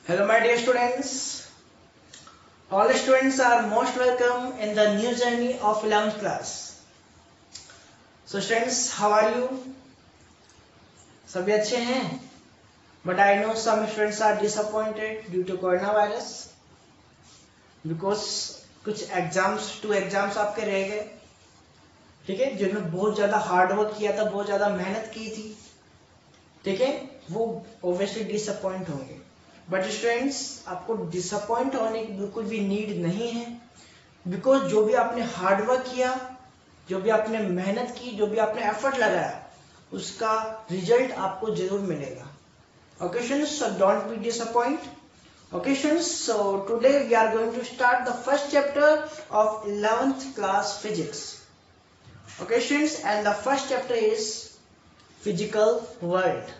Hello my dear students. All students are most welcome in the new journey of 11th class. So students, how are you? सभी अच्छे हैं? But I know some students are disappointed due to coronavirus because कुछ two exams आपके रह गए, ठीक है, जिन्होंने बहुत ज़्यादा हार्ड वर्क किया था, बहुत ज़्यादा मेहनत की थी, ठीक है, वो obviously disappoint होंगे. बट स्टूडेंट्स, आपको डिसअपॉइंट होने की बिल्कुल भी नीड नहीं है, बिकॉज जो भी आपने हार्ड वर्क किया, जो भी आपने मेहनत की, जो भी आपने एफर्ट लगाया, उसका रिजल्ट आपको जरूर मिलेगा. Okay students, so don't be disappoint. Okay students, so today we are going to start the first chapter of 11th class physics. Okay students, and the first chapter is physical world.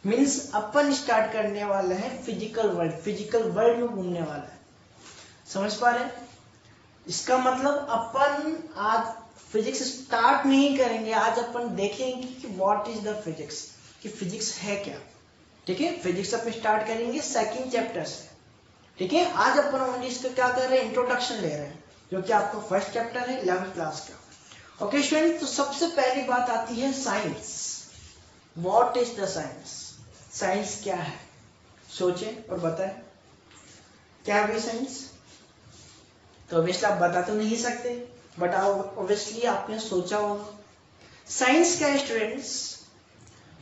Means अपन start करने वाले हैं physical world. Physical world में घूमने वाला है. समझ पा रहे हैं? इसका मतलब अपन आज फिजिक्स स्टार्ट नहीं करेंगे. आज अपन देखेंगे कि व्हाट इज द फिजिक्स, कि फिजिक्स है क्या. ठीक है, फिजिक्स अपन स्टार्ट करेंगे सेकंड चैप्टर से. ठीक है, आज अपन ओनली इसका क्या कर रहे हैं, इंट्रोडक्शन ले रहे हैं, जो कि आपका फर्स्ट चैप्टर है 11th क्लास का. ओके स्टूडेंट, तो सबसे पहली बात आती है science. What is the science? Science क्या है? सोचें और बताएं, क्या है साइंस? तो ऑब्वियसली आप बता तो नहीं सकते, बट ऑब्वियसली आपने सोचा होगा. साइंस क्या है students?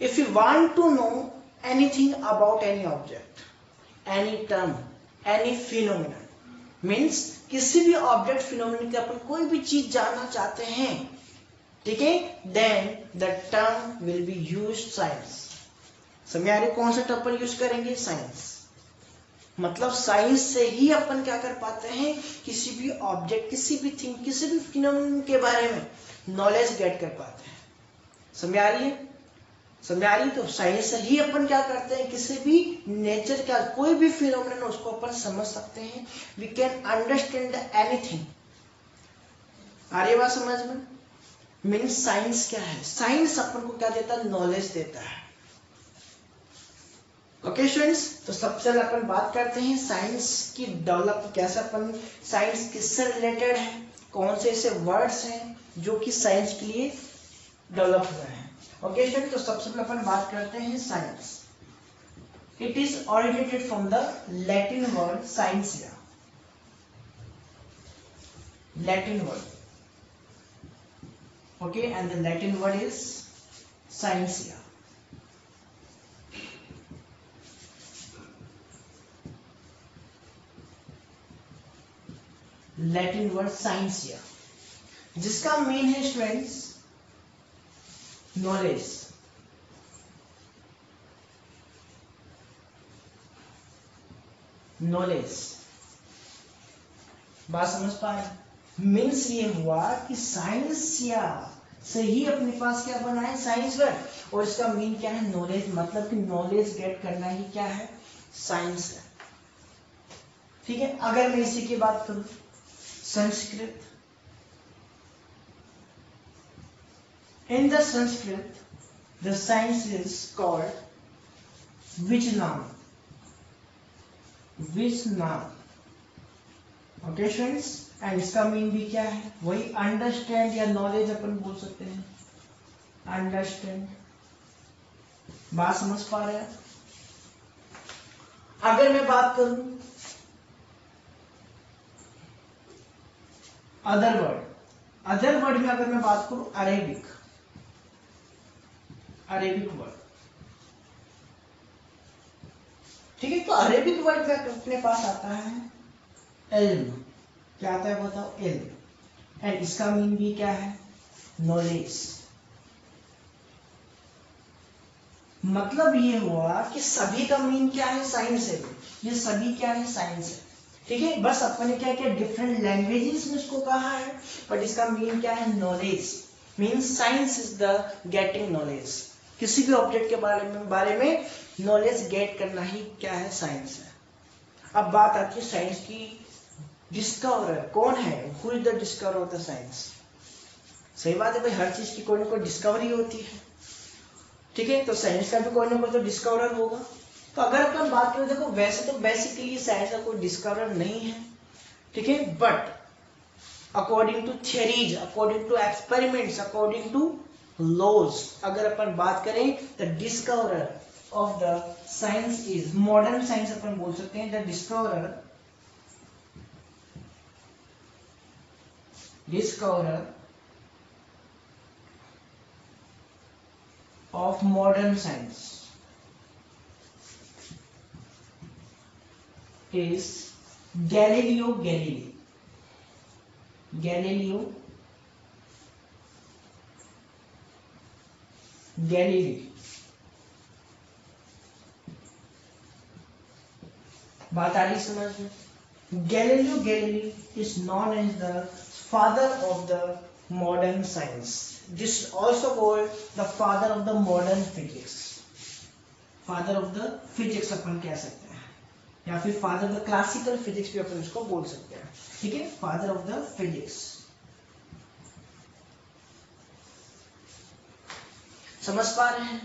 If you want to know anything about any object, any term, any phenomenon, means किसी भी ऑब्जेक्ट फिनोमिनन के अपन कोई भी चीज जानना चाहते हैं, ठीक है, then the term will be used science. समझ आ रही कौन सा टर्म पर यूज करेंगे? साइंस. मतलब साइंस से ही अपन क्या कर पाते हैं, किसी भी ऑब्जेक्ट, किसी भी थिंग, किसी भी फिनोमेनन के बारे में नॉलेज गेट कर पाते हैं. समझ आ रही है? समझ आ रही? तो साइंस से ही अपन क्या करते हैं, किसी भी नेचर का कोई भी फिनोमेनन उसको अपन समझ सकते हैं. We can understand anything. आ रही बात समझ में? मीन्स साइंस क्या है? साइंस अपन को क्या देता है? नॉलेज देता है. ओके स्टूडेंट्स, तो सबसे पहले अपन बात करते हैं साइंस की डेवलप, कैसे अपन साइंस किससे रिलेटेड है, कौन से ऐसे वर्ड्स हैं जो कि साइंस के लिए डेवलप हुए हैं. ओके स्टूडेंट, तो सबसे पहले अपन बात करते हैं science. It is originated from the Latin word scientia. Latin word, okay, and the Latin word is scientia. Latin word scientia, जिसका मीन है स्टूडेंट्स नॉलेज. नॉलेज, बात समझ पा रहे? मीन्स ये हुआ कि साइंसिया से ही अपने पास क्या बना है, साइंस वर्ड, और इसका मीन क्या है, नॉलेज. मतलब कि नॉलेज गेट करना ही क्या है, साइंस है. ठीक है, अगर मैं इसी की बात करूं, Sanskrit. In the Sanskrit, the science is called Vijnana. Vijnana. Okay friends, and इसका मीन भी क्या है, वही अंडरस्टैंड या नॉलेज अपन बोल सकते हैं. अंडरस्टैंड. बात समझ पा रहे हैं? अगर मैं बात करूं अदर वर्ड, अदर वर्ड में अगर मैं बात करूं अरेबिक, अरेबिक वर्ड, ठीक है, तो अरेबिक वर्ड में अपने पास आता है इल्म. क्या आता है बताओ? इल्म. एंड इसका मीन भी क्या है, नॉलेज. मतलब ये हुआ कि सभी का मीन क्या है, साइंस है. ये सभी क्या है, साइंस है. ठीक है, बस अपन ने क्या किया, डिफरेंट लैंग्वेजेस में इसको कहा है, बट इसका मीन क्या है, knowledge. Means science is the getting knowledge. किसी भी ऑब्जेक्ट के बारे में नॉलेज गेट करना ही क्या है, साइंस है. अब बात आती है साइंस की. डिस्कवरर कौन है? Who is the discoverer of the science? सही बात है भाई, हर चीज की कोई ना कोई डिस्कवरी होती है. ठीक है, तो साइंस का भी कोई ना कोई तो डिस्कवरर होगा. तो अगर अपन बात करें, देखो वैसे तो बेसिकली साइंस का कोई डिस्कवरर नहीं है, ठीक है, but according to theories, according to experiments, according to laws, अगर अपन बात करें, the discoverer of the science is, modern science अपन बोल सकते हैं, the discoverer of modern science is Galileo Galilei. बात आ रही समझ में? Galileo Galilei is known as the father of the modern science. This is also called the father of the modern physics. Father of the physics अपन कह सकते हैं, या फिर father of the classical physics भी अपन इसको बोल सकते हैं, ठीक है, father of the physics. समझ पा रहे हैं?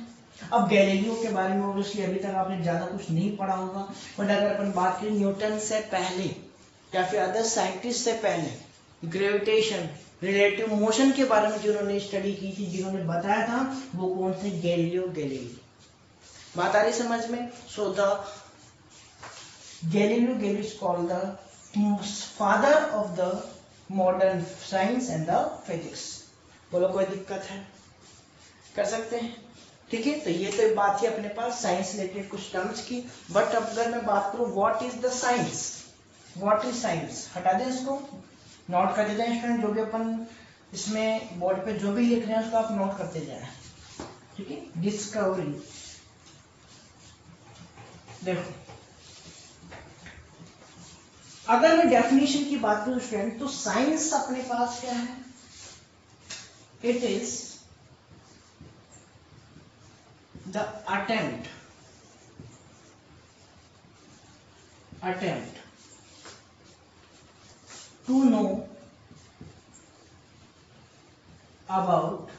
अब गैलीलियो के बारे में ऑब्वियसली अभी तक आपने ज्यादा कुछ नहीं पढ़ा होगा, बट अगर अपन बात करें न्यूटन से पहले या फिर अदर साइंटिस्ट से पहले, ग्रेविटेशन, रिलेटिव मोशन के बारे में जिन्होंने स्टडी की थी, जिन्होंने बताया था, वो कौन थे? Galileo Galilei. बात आ रही समझ में? So the Galileo Galilei is called the father of the modern science and the physics. बोलो कोई दिक्कत है? कर सकते हैं, ठीक है. तो ये तो बात है अपने पास साइंस रिलेटेड कुछ टर्म्स की. बट अब अगर मैं बात करूं what is the science, what is science, हटा दें इसको, नोट कर देते हैं स्टूडेंट. जो भी अपन इसमें बोर्ड पे जो भी लिख रहे हैं उसको आप नोट करते जाएं, ठीक है. डिस्कवरी, देखो अगर मैं डेफिनेशन की बात करूं स्टूडेंट, तो साइंस अपने पास क्या है? It is the attempt to know about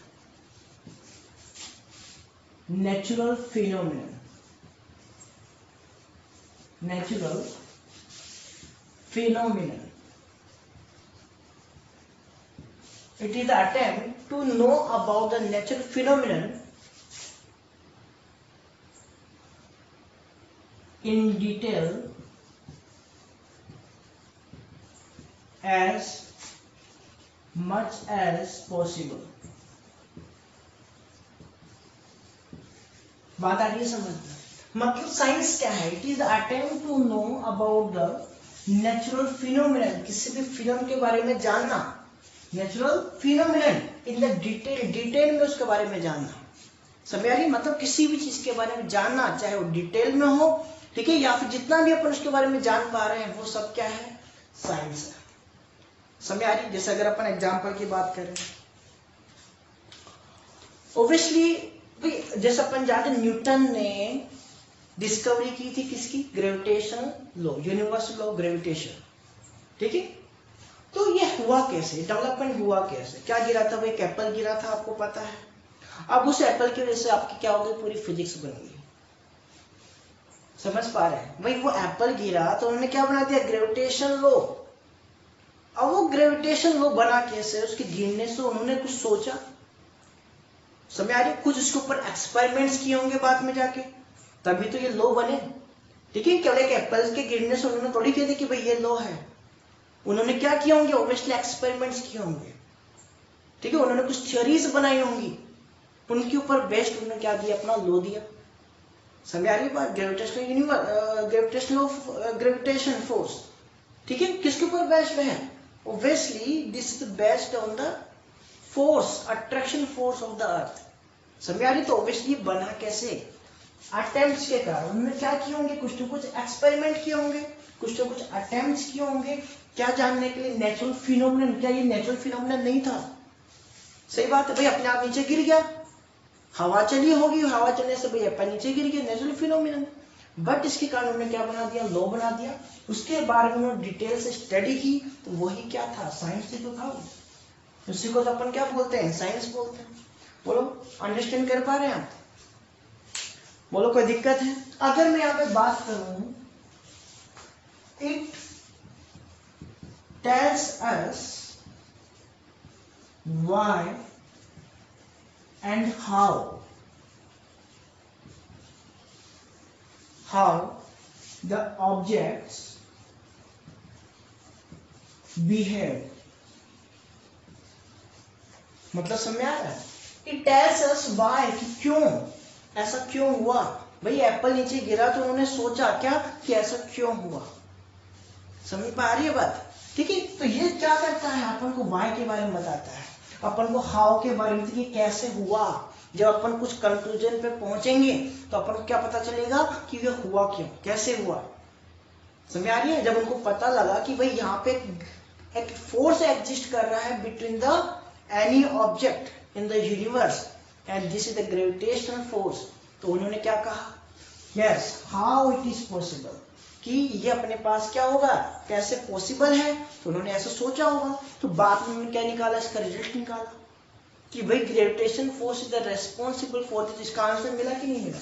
natural phenomenon. It is the attempt to know about the natural phenomenon in detail as much as possible. बात आ रही है समझ में? मतलब साइंस क्या है? It is the attempt to know about the natural phenomenon, किसी भी फिनोमिनन के बारे में जानना, natural phenomenon in the detail में उसके बारे में जानना. समझ आ रही? मतलब किसी भी चीज के बारे में जानना, चाहे वो डिटेल में हो, ठीक है, या फिर जितना भी अपन उसके बारे में जान पा रहे हैं, वो सब क्या है? साइंस है. समझ आ रही? जैसे अगर अपन एग्जांपल की बात करें, ऑब्वियसली जैसे अपन जानते हैं न्यूटन ने डिस्कवरी की थी किसकी? Gravitation law, universal law of gravitation, ठीक है. तो ये हुआ कैसे? डेवलपमेंट हुआ कैसे? क्या गिरा था? वो एक एप्पल गिरा था, आपको पता है. अब उस एप्पल की वजह से आपकी क्या हो गई? पूरी फिजिक्स बन गई. समझ पा रहे हैं भाई? वो एप्पल गिरा तो उन्होंने क्या बना दिया? Gravitation law. अब वो ग्रेविटेशन लॉ बना कैसे? उसके गिरने से उन्होंने कुछ सोचा, समझ आ रही? कुछ उसके ऊपर एक्सपेरिमेंट्स किए होंगे बाद में जाके, तभी तो ये लॉ बने, ठीक है. केवल एक एप्पल के गिरने से उन्होंने थोड़ी कह दिया कि भाई ये लॉ है. उन्होंने क्या किया होंगे? ऑब्वियसली एक्सपेरिमेंट्स किए होंगे, ठीक है. उन्होंने कुछ थ्योरीज बनाई होंगी, उनके ऊपर बेस्ड उन्होंने क्या दिया? अपना लॉ दिया. समझ आ रही बात? ग्रेविटेशन फोर्स, ठीक है, किसके ऊपर बेस्ड है? Obviously this is based on the force, attraction force of the earth. समझ आ रही? तो ऑब्वियसली बना कैसे? अटेम्प्ट्स के कारण. उन्होंने क्या किए होंगे? कुछ तो कुछ एक्सपेरिमेंट किए होंगे, कुछ तो कुछ अटेम्प्ट्स किए होंगे, क्या जानने के लिए? Natural phenomenon. क्या ये नेचुरल फिनोमिनन नहीं था? सही बात है भाई. अपने आप नीचे गिर गया, हवा चली होगी, हवा चलने से भाई एप्पल नीचे गिर गया, नेचुरल फिनोमिनन. बट इसके कारण उन्होंने क्या बना दिया? लॉ बना दिया. उसके बारे में उन्होंने डिटेल से स्टडी की, तो वही क्या था? साइंस ही तो था. उसी को तो अपन क्या बोलते हैं? साइंस बोलते हैं. बोलो, अंडरस्टैंड कर पा रहे हैं आप? बोलो कोई दिक्कत है? अगर मैं यहाँ पे बात करूं, it tells us why and how the objects behave. मतलब समझ में आ रहा है? It tells us why, कि क्यों, ऐसा क्यों हुआ। भाई एप्पल नीचे गिरा तो उन्होंने सोचा क्या कि ऐसा क्यों हुआ। समझ पा रही है बात? ठीक है, तो ये क्या करता है, अपन को वाई के बारे में बताता है, अपन को हाउ के बारे में, कि कैसे हुआ। जब अपन कुछ कंक्लूजन पे पहुंचेंगे तो अपन को क्या पता चलेगा कि ये हुआ क्यों, कैसे हुआ। समझ आ रही है? जब उनको पता लगा कि भाई यहाँ पे एक फोर्स एग्जिस्ट कर रहा है between the any object in the universe and this is the gravitational force, तो उन्होंने क्या कहा, yes how it is possible, कि ये अपने पास क्या होगा, कैसे पॉसिबल है। तो उन्होंने ऐसा सोचा होगा, तो बाद में उन्होंने क्या निकाला, इसका रिजल्ट निकाला कि भाई gravitation force is the responsible for this. इसका आंसर मिला कि नहीं मिला?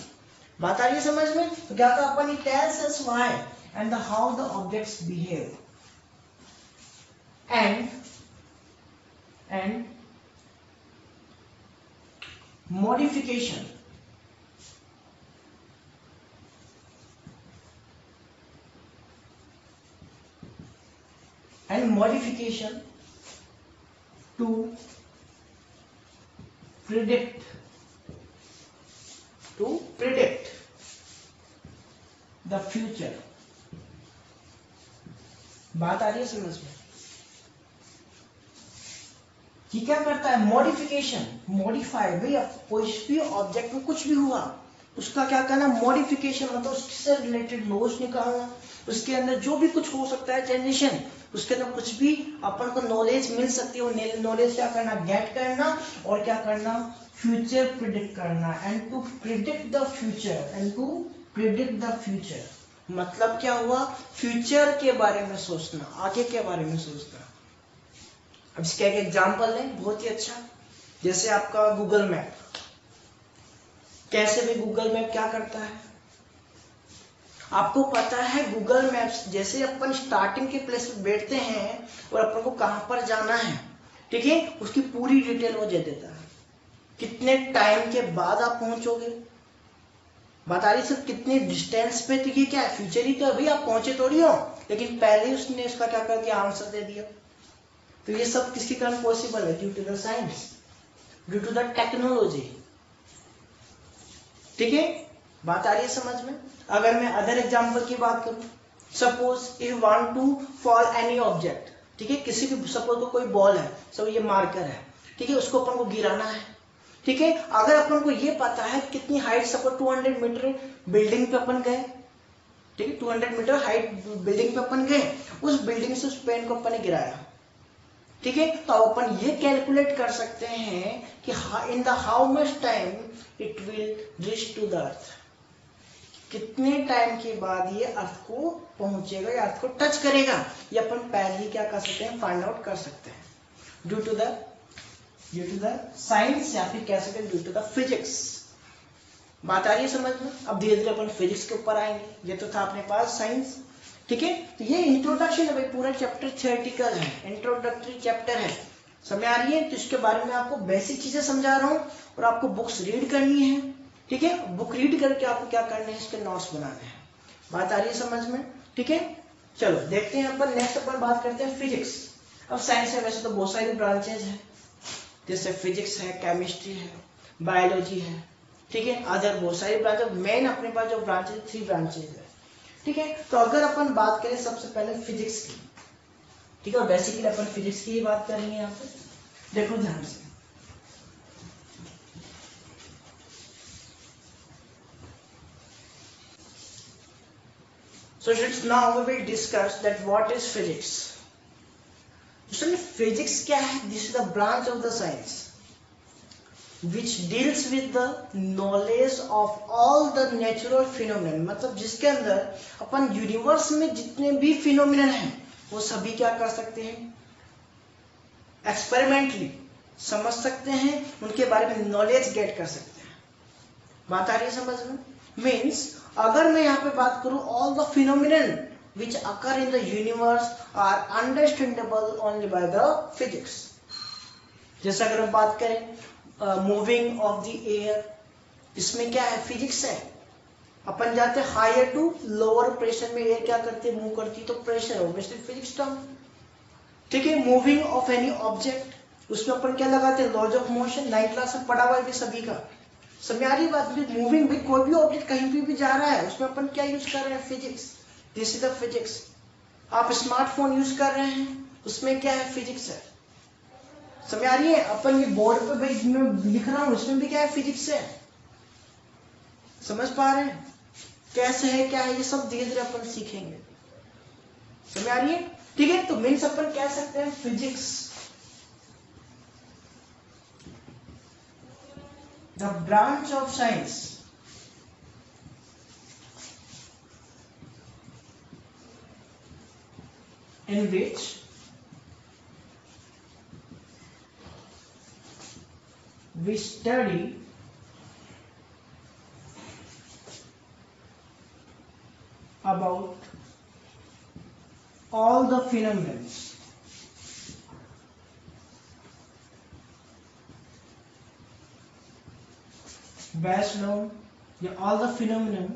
बात आ रही है समझ में? तो क्या था अपन, it tells us why and how the objects behave and modification to predict the future. बात आ रही है समझ में? कि क्या करता है, मॉडिफिकेशन, मॉडिफाई, भाई कोई भी ऑब्जेक्ट में कुछ भी हुआ उसका क्या करना, मॉडिफिकेशन, मतलब उससे रिलेटेड लॉज निकालना, उसके अंदर जो भी कुछ हो सकता है ट्रांजिशन, उसके अंदर कुछ भी अपन को नॉलेज मिल सकती है, वो नॉलेज क्या करना, गेट करना, और क्या करना, फ्यूचर प्रिडिक्ट करना। And to predict the future, मतलब क्या हुआ, फ्यूचर के बारे में सोचना, आगे के बारे में सोचना। अब इसका एक एग्जाम्पल लें, बहुत ही अच्छा, जैसे आपका गूगल मैप। कैसे भी गूगल मैप क्या करता है, आपको पता है गूगल मैप्स, जैसे अपन स्टार्टिंग के प्लेस पे बैठते हैं और अपन को कहां पर जाना है, ठीक है, उसकी पूरी डिटेल वो दे देता है, कितने टाइम के बाद आप पहुंचोगे, बता रही सर कितने डिस्टेंस पे, तो ये क्या है, फ्यूचर ही तो अभी आप पहुंचे थोड़ी हो, लेकिन पहले ही उसने इसका क्या कर दिया, आंसर दे दिया। तो ये सब किसके कारण पॉसिबल है, due to the science, due to the technology. ठीक है, बात आ रही है समझ में? अगर मैं अदर एग्जांपल की बात करूं, suppose if want to fall any object, ठीक है, किसी भी, सपोज को कोई बॉल है, सब ये मार्कर है, ठीक है, उसको अपन को गिराना है, ठीक है, अगर अपन को ये पता है कितनी हाइट, सपोज 200 मीटर बिल्डिंग पे अपन गए, ठीक है, 200 मीटर हाइट बिल्डिंग पे अपन गए, उस बिल्डिंग से उस पेन को अपन ने गिराया, ठीक है, तो अपन ये कैलकुलेट कर सकते हैं कि in the how much time it will reach to the earth, कितने टाइम के बाद ये अर्थ को पहुंचेगा या अर्थ को टच करेगा, ये अपन पहले ही क्या कर सकते हैं, फाइंड आउट कर सकते हैं, ड्यू टू द साइंस, या फिर कह सकते हैं ड्यू टू द फिजिक्स। बात आ रही है समझ में? अब धीरे धीरे अपन फिजिक्स के ऊपर आएंगे, ये तो था अपने पास साइंस, ठीक है, तो ये इंट्रोडक्शन है भाई, पूरा चैप्टर थियोरेटिकल है, इंट्रोडक्टरी चैप्टर है, समझ आ रही है? तो इसके बारे में आपको बेसिक चीजें समझा रहा हूँ, और आपको बुक्स रीड करनी है, ठीक है, बुक रीड करके आपको क्या करना है, इसके नोट्स बनाने हैं। बात आ रही है समझ में? ठीक है, चलो देखते हैं अपन, नेक्स्ट अपन बात करते हैं फिजिक्स। अब साइंस में वैसे तो बहुत सारी ब्रांचेज है, जैसे फिजिक्स है, केमिस्ट्री है, बायोलॉजी है, ठीक है, अदर बहुत सारी ब्रांचेज, मेन अपने पास जो ब्रांचेज 3 ब्रांचेज है, ठीक है। तो अगर अपन बात करें सबसे पहले फिजिक्स की, ठीक है, और बेसिकली अपन फिजिक्स की ही बात करेंगे यहाँ पे, देखो ध्यान से। So now we will discuss that what is physics. So physics क्या है? This is the branch of the science which deals with the knowledge of all the natural phenomenon, मतलब जिसके अंदर अपन यूनिवर्स में जितने भी फिनोमिनन हैं वो सभी क्या कर सकते हैं, एक्सपेरिमेंटली समझ सकते हैं, उनके बारे में नॉलेज गेट कर सकते हैं। बात आ रही है समझ में? मीन्स अगर मैं यहाँ पे बात करूं all the phenomenon which occur in the universe are understandable only by the physics. जैसे अगर हम बात करें मूविंग ऑफ द एयर, इसमें क्या है, फिजिक्स है। अपन जाते हैं हायर टू लोअर प्रेशर में, एयर क्या करती है, मूव करती है, तो प्रेशर ऑब्वियसली फिजिक्स टर्म। ठीक है, मूविंग ऑफ एनी ऑब्जेक्ट, उसमें अपन क्या लगाते हैं, laws of motion, 9th class में पढ़ा हुआ है सभी का। समझ आ रही बात, मूविंग भी कोई भी ऑब्जेक्ट कहीं भी जा रहा है, उसमें अपन क्या यूज कर रहे हैं, physics. This is the physics. आप स्मार्टफोन यूज कर रहे हैं, उसमें क्या है, फिजिक्स है। समझ आ रही है, अपन ये बोर्ड पे भाई मैं लिख रहा हूं, उसमें भी क्या है, फिजिक्स है। समझ पा रहे हैं कैसे है, क्या है, ये सब धीरे धीरे अपन सीखेंगे। समझ आ रही है, ठीक है। तो मीन्स अपन कह सकते हैं physics the branch of science in which we study about all the phenomena best known, all the phenomena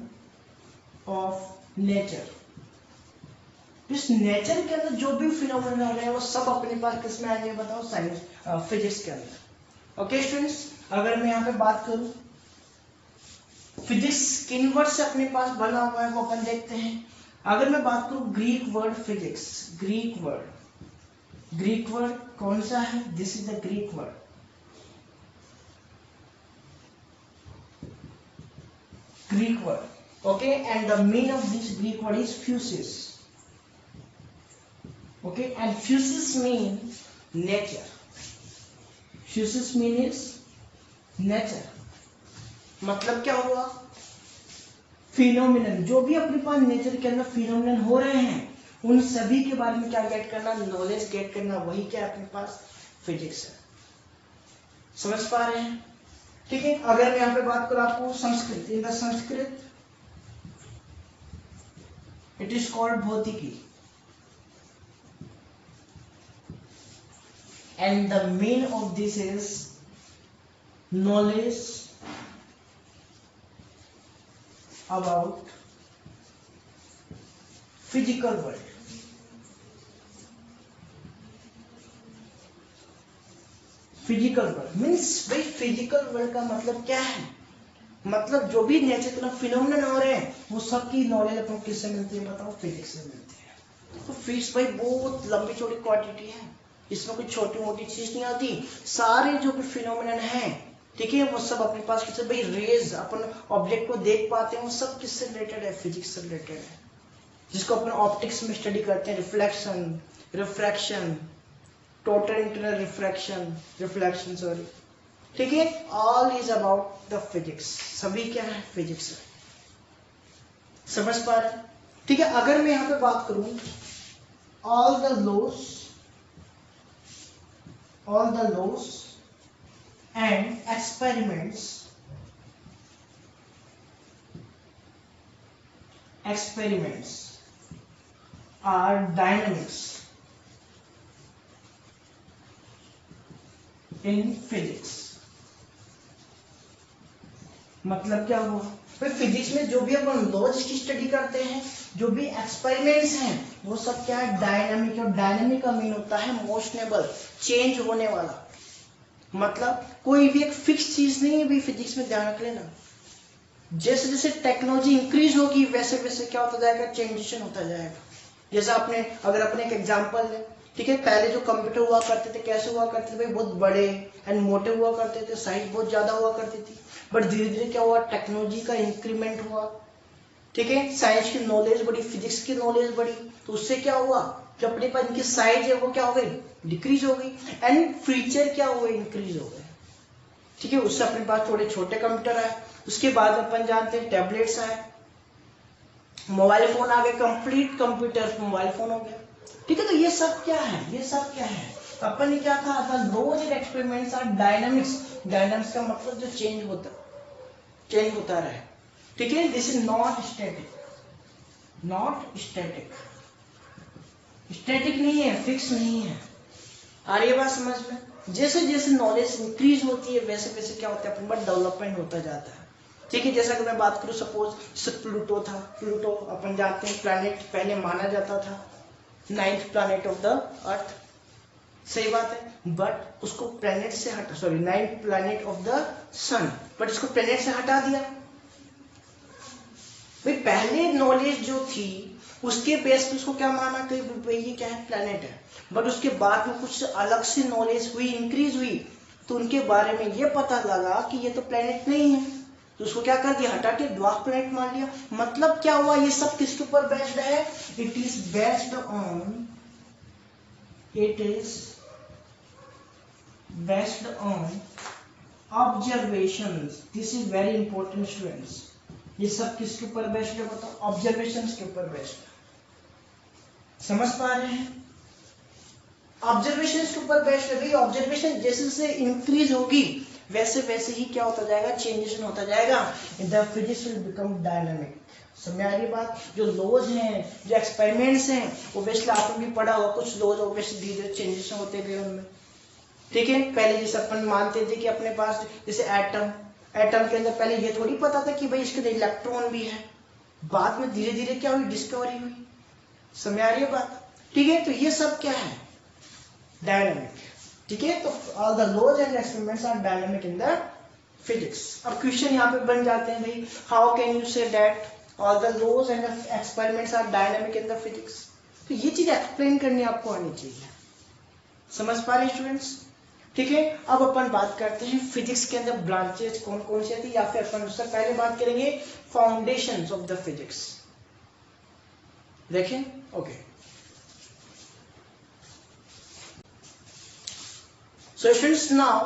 of nature। इस नेचर के अंदर जो भी फिनोमेना हो रहे हैं वो सब अपने पास किस में आएंगे, बताओ, साइंस, फिजिक्स के अंदर। ओके स्टूडेंट्स, अगर मैं यहाँ पे बात करूं फिजिक्स किन वर्ड से अपने पास बना हुआ है वो अपन देखते हैं। अगर मैं बात करूं Greek word physics, Greek word कौन सा है, this is the Greek word. Greek word, okay, and the mean of this Greek word is physis. Okay, and physis mean nature. Physis mean is nature. मतलब क्या हुआ, phenomenon, जो भी अपने पास nature के अंदर फिनोमिनन हो रहे हैं उन सभी के बारे में क्या गेट करना, नॉलेज गेट करना, वही क्या अपने पास फिजिक्स है। समझ पा रहे हैं, ठीक है। अगर मैं यहाँ पे बात करूं आपको Sanskrit, in the Sanskrit it is called भौतिकी, and the mean of this is knowledge about physical world। Physical world means भाई फिजिकल वर्ल्ड का मतलब क्या है, मतलब जो भी नेचर के फिनोमिनन हो रहे हैं वो सब की नॉलेज अपन किससे मिलती है, बताओ, फिजिक्स से मिलती है। तो फिजिक्स भाई बहुत लंबी चौड़ी क्वांटिटी है, इसमें कोई छोटी मोटी चीज नहीं आती। सारे जो भी फिनोमिनन हैं, ठीक है, वो सब अपने पास किससे, भाई रेज, अपन ऑब्जेक्ट को देख पाते हैं, वो सब किससे रिलेटेड है, फिजिक्स से रिलेटेड है, जिसको अपन ऑप्टिक्स में स्टडी करते हैं, reflection, refraction, total internal reflection sorry, ठीक है, all is about the physics, सभी क्या है, फिजिक्स है। समझ पा रहे, ठीक है। अगर मैं यहाँ पे बात करूं all the laws and experiments are dynamics in physics। मतलब क्या हुआ, फिर फिजिक्स में जो भी अपन लॉज की स्टडी करते हैं, जो भी एक्सपेरिमेंट्स हैं, वो सब क्या है, डायनामिक। और डायनामिक का मीन होता है मोशनेबल, चेंज होने वाला, मतलब कोई भी एक फिक्स चीज नहीं है भी, फिजिक्स में ध्यान रख लेना। जैसे जैसे टेक्नोलॉजी इंक्रीज होगी वैसे वैसे क्या होता जाएगा, चेंजेशन होता जाएगा। जैसे आपने अगर अपने एक एग्जांपल ले, ठीक है, पहले जो कंप्यूटर हुआ करते थे कैसे हुआ करते थे भाई, बहुत बड़े एंड मोटे हुआ करते थे, साइज बहुत ज्यादा हुआ करती थी। बट धीरे धीरे क्या हुआ, टेक्नोलॉजी का इंक्रीमेंट हुआ, ठीक है, साइंस की नॉलेज बढ़ी, फिजिक्स की नॉलेज बढ़ी, तो उससे क्या हुआ कि अपने पास इनकी साइज है वो क्या हो गई, डिक्रीज हो गई, एंड फीचर क्या हुए, इंक्रीज हो गए, ठीक है। उससे अपने पास थोड़े छोटे कंप्यूटर आए, उसके बाद अपन जानते हैं टैबलेट्स आए, मोबाइल फोन आ गए, कंप्लीट कंप्यूटर मोबाइल फोन हो गया, ठीक है। तो ये सब क्या है, ये सब क्या है, तो अपन ने क्या कहा था, laws and experiments are dynamics. Dynamics का मतलब जो चेंज होता रहे, ठीक है, this is not static, not static, static नहीं है, फिक्स नहीं है। आ रही है बात समझ में? जैसे जैसे नॉलेज इंक्रीज होती है वैसे वैसे क्या होता है अपन में डेवलपमेंट होता जाता है। ठीक है, जैसा कि मैं बात करूं, सपोज प्लूटो था, प्लूटो अपन जानते हैं प्लैनेट पहले माना जाता था 9th planet of the earth, सही बात है, बट उसको प्लैनेट से हटा, sorry 9th planet of the sun, but इसको प्लैनेट से हटा दिया। भाई पहले नॉलेज जो थी उसके बेस पे उसको क्या माना कि भाई ये क्या है, प्लैनेट है, बट उसके बाद में कुछ अलग से नॉलेज हुई, इंक्रीज हुई, तो उनके बारे में ये पता लगा कि ये तो प्लैनेट नहीं है, तो उसको क्या कर दिया, हटा के ड्वार्फ प्लैनेट मान लिया। मतलब क्या हुआ, ये सब किसके ऊपर बेस्ड है, it is based on, it is based on observations. This is very important students, ये सब किसके ऊपर बेस्ड है बताओ, ऑब्जर्वेशंस के ऊपर बेस्ड है। समझ पा रहे हैं, ऑब्जर्वेशन के ऊपर बेस्ड है। भाई ऑब्जर्वेशन जैसे जैसे इंक्रीज होगी वैसे वैसे ही क्या होता जाएगा, चेंजेस होता जाएगा, the physics will become dynamic. समझ आ रही बात? जो लॉज हैं, जो एक्सपेरिमेंट्स हैं, ओब्वियसली आपने भी पढ़ा होगा, कुछ लॉज ओब्वियसली धीरे धीरे चेंजेस होते गए उनमें। ठीक है, पहले जैसे अपन मानते थे कि अपने पास जैसे एटम, एटम के अंदर पहले ये थोड़ी पता था कि भाई इसके अंदर इलेक्ट्रॉन भी है, बाद में धीरे धीरे क्या हुई, डिस्कवरी हुई। समझ आ रही है बात? ठीक है, तो ये सब क्या है, डायनामिक। ठीक है, तो all the laws and experiments are dynamic in the physics. अब क्वेश्चन यहाँ पे बन जाते हैं, भाई how can you say that all the laws and experiments are dynamic in the physics? तो ये चीज एक्सप्लेन करनी आपको आनी चाहिए। समझ पा रहे स्टूडेंट्स? ठीक है, अब अपन बात करते हैं फिजिक्स के अंदर ब्रांचेस कौन कौन सी थी, या फिर अपन उससे पहले बात करेंगे फाउंडेशंस ऑफ द फिजिक्स। देखें, okay. So students, now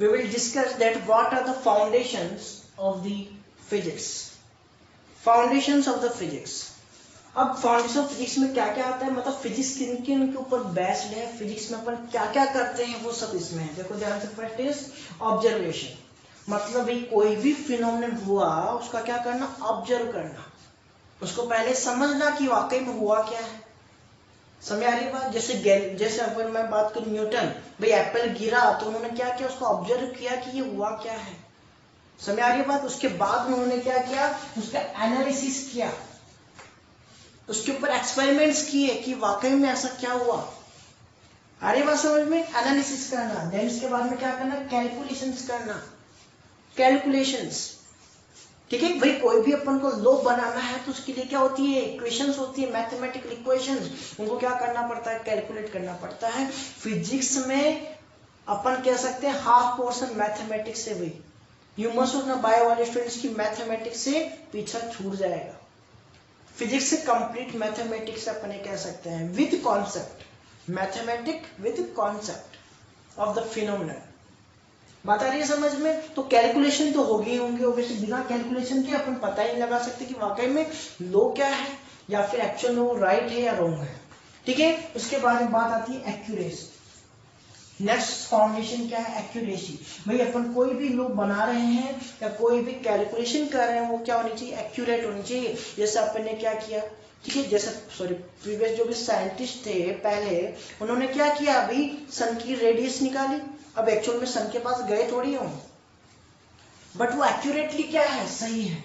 we will discuss that what are the foundations of the physics. Foundations of the physics. अब फाउंडेशन ऑफ फिजिक्स में क्या क्या आता है, मतलब फिजिक्स किन किन के ऊपर बेस्ड है, फिजिक्स में अपन क्या क्या करते हैं वो सब इसमें है। देखो ध्यान से, फर्स्ट इज ऑब्जर्वेशन, मतलब भाई कोई भी फिनोमेनन हुआ उसका क्या करना, ऑब्जर्व करना, उसको पहले समझना कि वाकई में हुआ क्या है। समझ आ रही बात? जैसे अपन मैं बात करूं न्यूटन, भाई एप्पल गिरा तो उन्होंने क्या किया, उसको ऑब्जर्व किया कि ये हुआ क्या है। समझ आ रही बात? उसके बाद में उन्होंने क्या किया, उसका एनालिसिस किया, उसके ऊपर एक्सपेरिमेंट्स किए कि वाकई में ऐसा क्या हुआ। आ रही बात समझ में? एनालिसिस करना, देन इसके बाद में क्या करना, कैलकुलेशंस करना, कैलकुलेशंस। ठीक है भाई, कोई भी अपन को लॉ बनाना है तो उसके लिए क्या होती है, इक्वेशंस होती है, मैथमेटिकल इक्वेशंस, उनको क्या करना पड़ता है, कैलकुलेट करना पड़ता है। फिजिक्स में अपन कह सकते हैं हाफ पोर्शन मैथमेटिक्स से, भाई यू मस्ट ना बायो वाले स्टूडेंट्स की मैथमेटिक्स से पीछा छूट जाएगा। फिजिक्स से कंप्लीट मैथमेटिक्स अपन कह सकते हैं with concept, mathematic with concept of the phenomenon. बात आ रही है समझ में? तो कैलकुलेशन तो होगी होंगे, ओब्वियसली बिना कैलकुलेशन के अपन पता ही नहीं लगा सकते कि वाकई में लो क्या है, या फिर एक्चुअल में वो राइट है या रॉन्ग है। ठीक है, उसके बाद में बात आती है एक्यूरेसी। नेक्स्ट फाउंडेशन क्या है, एक्यूरेसी। भाई अपन कोई भी लो बना रहे हैं या कोई भी कैलकुलेशन कर रहे हैं, वो क्या होनी चाहिए, एक्यूरेट होनी चाहिए। जैसे अपन ने क्या किया, ठीक है, जैसे सॉरी प्रीवियस जो भी साइंटिस्ट थे पहले, उन्होंने क्या किया, अभी सन की रेडियस निकाली, अब एक्चुअल में सन के पास गए थोड़ी हो, बट वो एक्यूरेटली क्या है, सही है।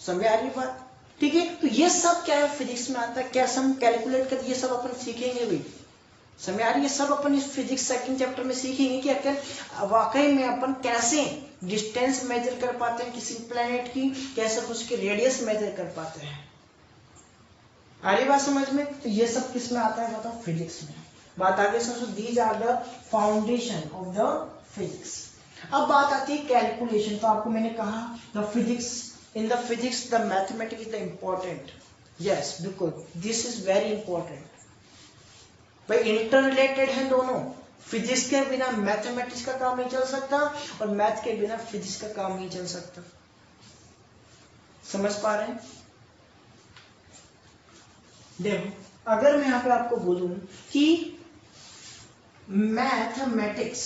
समझ आ रही बात? ठीक है, तो ये सब क्या है, फिजिक्स में आता है, कैसे हम कैलकुलेट कर, ये सब अपन सीखेंगे भाई। समझ आ रही है? सब अपन इस फिजिक्स सेकंड चैप्टर में सीखेंगे कि अगर वाकई में अपन कैसे डिस्टेंस मेजर कर पाते हैं किसी प्लेनेट की, कैसे उसकी रेडियस मेजर कर पाते हैं। आ रही बात समझ में? तो ये सब किस में आता है बताओ, फिजिक्स में। बात आगे समझो, these are the foundation of the physics. अब बात आती है कैलकुलेशन। तो आपको मैंने कहा the physics, in the physics the mathematics is the important. Yes बिल्कुल, दिस इज वेरी इंपॉर्टेंट। भाई इंटर रिलेटेड है दोनों, फिजिक्स के बिना मैथमेटिक्स का काम नहीं चल सकता और मैथ के बिना फिजिक्स का काम नहीं चल सकता। समझ पा रहे हैं? देखो अगर मैं यहां पे आपको बोलूं कि mathematics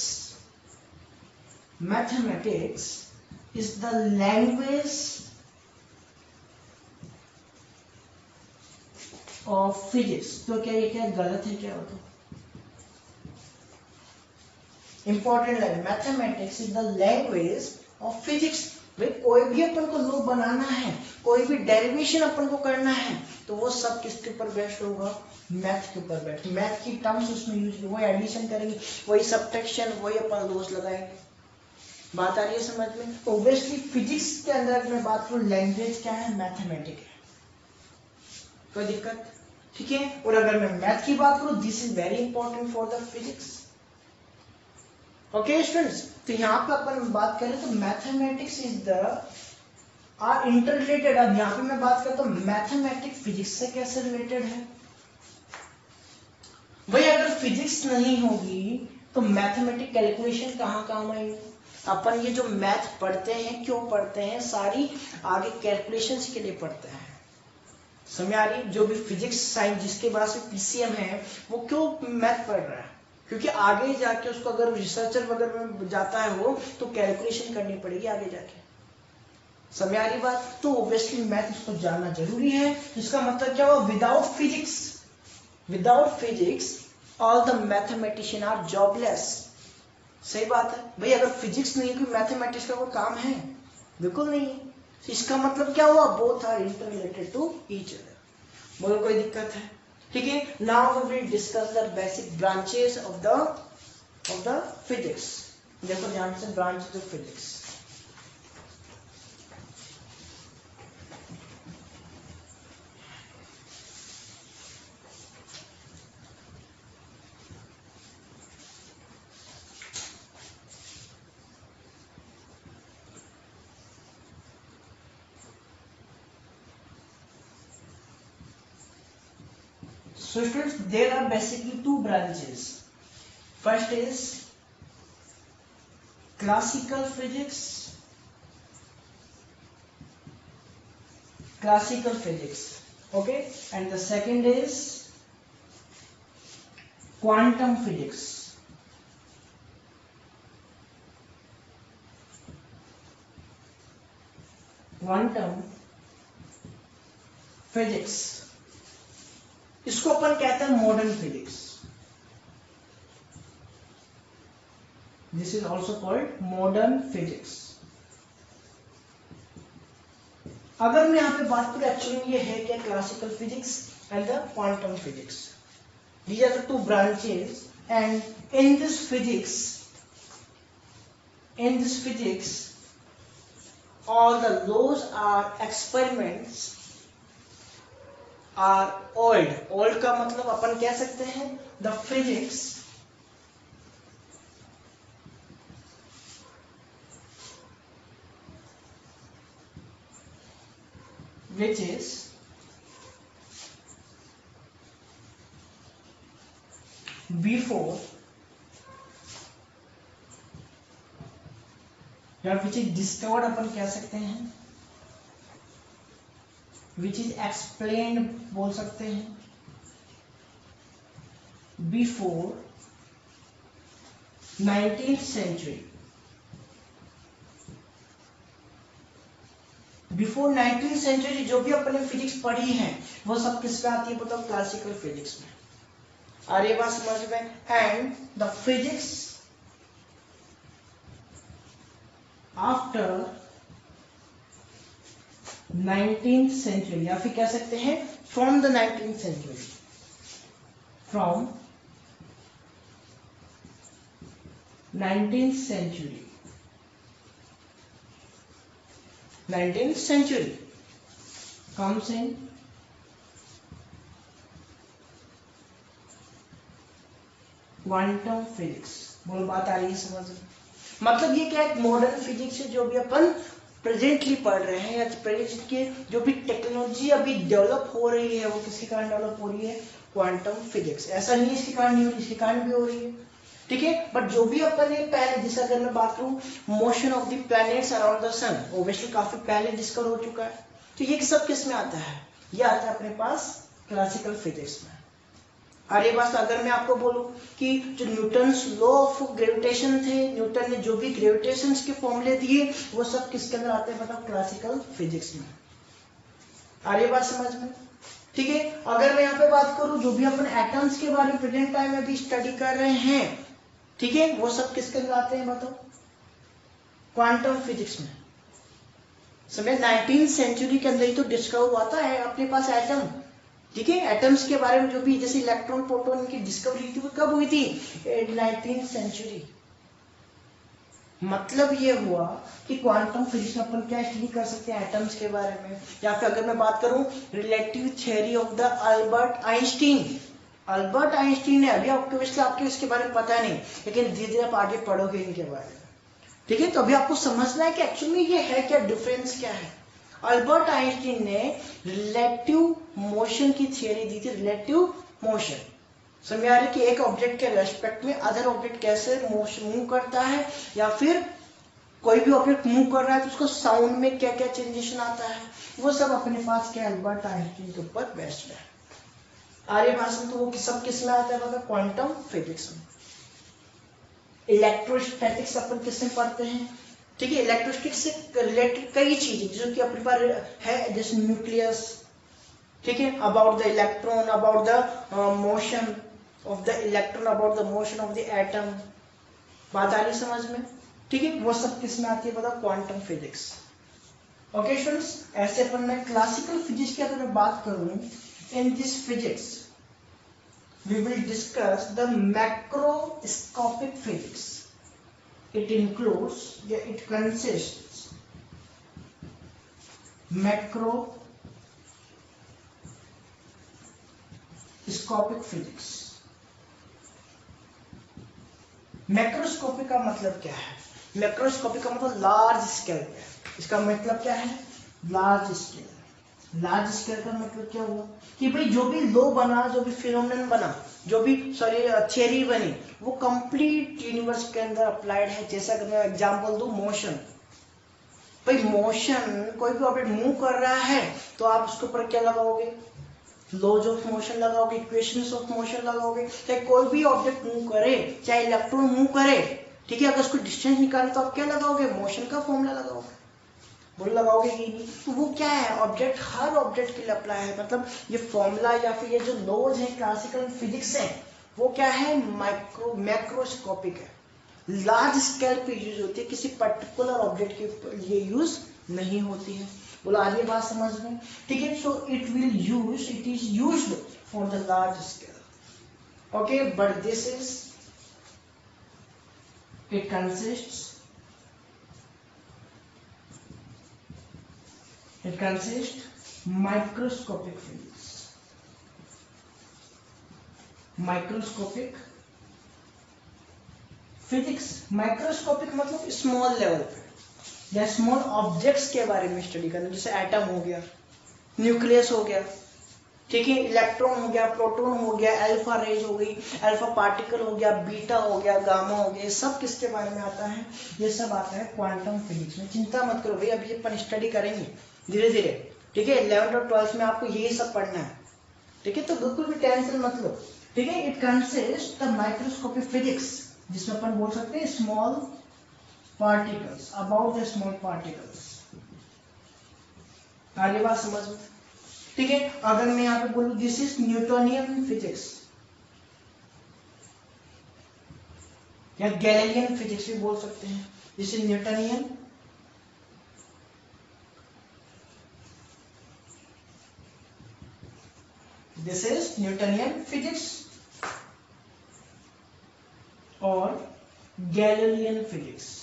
is the language of physics. तो क्या ये क्या गलत है क्या? बताओ। Important line, mathematics is the language of physics. भाई कोई भी अपन को लॉ बनाना है, कोई भी डेरिवेशन अपन को करना है, तो वो सब किसके ऊपर बेस्ड होगा? मैथ के ऊपर बेस्ड। मैथ की टर्म्स उसमें यूज, वही एडिशन करेंगे, वही सब्ट्रैक्शन, वही अपन लॉस लगाएंगे। बात आ रही है समझ में? ऑब्वियसली फिजिक्स के अंदर मैं बात करूं, लैंग्वेज क्या है? मैथमेटिक्स है। कोई दिक्कत? ठीक है। और अगर मैं मैथ की बात करूं, this is very important for the physics. Okay students, तो यहाँ पे अपन बात करें तो mathematics is the are inter related. अब यहाँ पे मैं बात करता हूँ मैथमेटिक्स फिजिक्स से कैसे रिलेटेड है। भाई अगर फिजिक्स नहीं होगी तो मैथमेटिक कैलकुलेशन कहाँ काम आएंगे? अपन ये जो मैथ पढ़ते हैं क्यों पढ़ते हैं? सारी आगे कैलकुलेशंस के लिए पढ़ते हैं। समझ आ रही? जो भी फिजिक्स साइंस जिसके पास पीसीएम है वो क्यों मैथ पढ़ रहा है? क्योंकि आगे जाके उसको अगर रिसर्चर वगैरह में जाता है वो, तो कैलकुलेशन करनी पड़ेगी आगे जाके। समझ आ रही बात? तो ऑब्वियसली मैथ उसको जानना जरूरी है। इसका मतलब क्या हुआ? Without physics all the mathematician are jobless. सही बात है भाई। अगर फिजिक्स नहीं कोई मैथमेटिक्स का कोई काम है? बिल्कुल नहीं है। तो इसका मतलब क्या हुआ? Both are inter related to each other. बोलो कोई दिक्कत है? ठीक है। Now we will discuss the basic branches of the physics. देखो ध्यान से, branches of physics. So students, there are basically two branches. First is classical physics. Okay, and the second is quantum physics. इसको अपन कहते हैं modern physics. This is also called modern physics. अगर मैं यहां पे बात करूं एक्चुअली ये है क्या? Classical physics and the quantum physics. These are the two branches and in this physics all the laws are experiments are old का मतलब अपन कह सकते हैं the physics which is before या विच इज डिस्कवर्ड अपन कह सकते हैं, विच इज एक्सप्लेन्ड बोल सकते हैं, before 19th century. Before 19th century जो भी अपने फिजिक्स पढ़ी है वो सब किस पे आती है? मतलब क्लासिकल फिजिक्स में। आ रही बात समझ में? And the physics after 19th century, या फिर कह सकते हैं from the 19th century, from 19th century comes in quantum physics. बोलो बात आ रही है समझ में? मतलब ये क्या है? मॉडर्न फिजिक्स है जो भी अपन प्रेजेंटली पढ़ रहे हैं, या प्रेजेंट के जो भी टेक्नोलॉजी अभी डेवलप हो रही है वो किसके कारण डेवलप हो रही है? Quantum physics. ऐसा नहीं इसके कारण नहीं हो रही, इसके कारण भी हो रही है। ठीक है। बट जो भी अपन ने पहले, जैसे अगर मैं बात करूं motion of the planets around the sun, obviously काफी पहले डिस्कवर हो चुका है। तो ये सब किस में आता है? ये आता है अपने पास क्लासिकल फिजिक्स में। अरे बस अगर मैं आपको बोलूं कि जो न्यूटन्स लॉ ऑफ ग्रेविटेशन थे, न्यूटन ने जो भी ग्रेविटेशन के फॉर्मूले दिए वो सब किसके अंदर आते हैं बताओ? क्लासिकल फिजिक्स में। आ रही बात समझ में? ठीक है, अगर मैं यहाँ पे बात करूं जो भी अपन एटम्स के बारे में प्रेजेंट टाइम में भी स्टडी कर रहे हैं, ठीक है, वो सब किसके अंदर आते हैं बताओ? क्वांटम फिजिक्स में। समय 19th सेंचुरी के अंदर ही तो डिस्कवर हुआ था है अपने पास एटम। ठीक है, एटम्स के बारे में जो भी जैसे इलेक्ट्रॉन प्रोटॉन की डिस्कवरी थी वो कब हुई थी? 19th century. मतलब ये हुआ कि क्वांटम फिजिक्स में अपन क्या स्टडी कर सकते हैं? एटम्स के बारे में। या फिर अगर मैं बात करूं relative theory of the Albert Einstein. Albert Einstein ने अभी आपके इसके बारे में पता नहीं, लेकिन धीरे धीरे आप आगे पढ़ोगे इनके बारे में। ठीक है, तो अभी आपको समझना है कि एक्चुअली ये है क्या, डिफरेंस क्या है। अल्बर्ट आइंस्टीन ने रिलेटिव मोशन की थियरी दी थी। रिलेटिव मोशन समझ आ रही कि एक ऑब्जेक्ट के रेस्पेक्ट में अदर ऑब्जेक्ट कैसे मूव करता है, या फिर कोई भी ऑब्जेक्ट मूव कर रहा है तो उसको साउंड में क्या क्या चेंजेस आता है, वो सब अपने पास क्या अल्बर्ट आइंस्टीन के ऊपर बेस्ड है। आर्य भाषण तो वो सब किस में आता है बता? क्वांटम फिजिक्स में। इलेक्ट्रोस्टैटिक्स अपन किसमें पढ़ते हैं? ठीक है, इलेक्ट्रोस्टैटिक्स से रिलेटेड कई चीजें जो कि अपने पास है, जैसे न्यूक्लियस, ठीक है, about the electron, about the motion of the electron, about the motion of the atom. बात आ रही समझ में? ठीक है, वो सब किस में आती है बताओ? Quantum physics. ओके स्टूडेंट्स, ऐसे अपन मैं क्लासिकल फिजिक्स की अगर मैं बात करूं, इन this physics we will discuss the macroscopic physics. It includes, it consists macroscopic physics. Macroscopic का मतलब क्या है? मैक्रोस्कोपिक का मतलब लार्ज स्केल है। इसका मतलब क्या है? Large scale. लार्ज स्केल का मतलब क्या हुआ कि भाई जो भी लॉ बना, जो भी फिनोमेनन बना, जो भी थियरी बनी, वो कंप्लीट यूनिवर्स के अंदर अप्लाइड है। जैसा कि मैं एग्जांपल दूं, मोशन। भाई मोशन, कोई भी ऑब्जेक्ट मूव कर रहा है तो आप उसके ऊपर क्या लगाओगे? लॉज ऑफ मोशन लगाओगे, इक्वेशंस ऑफ मोशन लगाओगे। चाहे कोई भी ऑब्जेक्ट मूव करे, चाहे इलेक्ट्रॉन मूव करे, ठीक है, अगर उसको डिस्टेंस निकाले तो आप क्या लगाओगे? मोशन का फॉर्मूला लगाओगे। बोल लगाओगे कि नहीं? तो वो क्या है? ऑब्जेक्ट, हर ऑब्जेक्ट के लिए अप्लाई है। मतलब ये फॉर्मूला या फिर ये जो लॉज है क्लासिकल फिजिक्स है, वो क्या है? मैक्रोस्कोपिक है, लार्ज स्केल पे यूज होती है, किसी पर्टिकुलर ऑब्जेक्ट के लिए यूज नहीं होती है। बोला आ रही है बात समझ में? ठीक है, so it is used for the large scale. Okay, but this is, it consists microscopic physics. Microscopic physics, microscopic मतलब स्मॉल लेवल पे या स्मॉल ऑब्जेक्ट्स के बारे में स्टडी करना। जैसे एटम हो गया, न्यूक्लियस हो गया, ठीक है, इलेक्ट्रॉन हो गया, प्रोटॉन हो गया, अल्फा रेज हो गई, अल्फा पार्टिकल हो गया, बीटा हो गया, गामा हो गया, सब किसके बारे में आता है? ये सब आता है क्वांटम फिजिक्स में। चिंता मत करो भाई, अभी अपन स्टडी करेंगे धीरे धीरे। ठीक है, 11th और 12th में आपको यही सब पढ़ना है। ठीक है, तो बिल्कुल भी टेंशन मत लो। ठीक है, it consist the microscopic physics, जिसमें अपन बोल सकते हैं small particles, about the small particles. आगे बात समझ में? ठीक है, अगर मैं यहाँ पे बोलूं दिस इज न्यूटोनियन फिजिक्स या गैलीलियन फिजिक्स भी बोल सकते हैं। दिस इज न्यूटोनियन फिजिक्स और गैलीलियन फिजिक्स।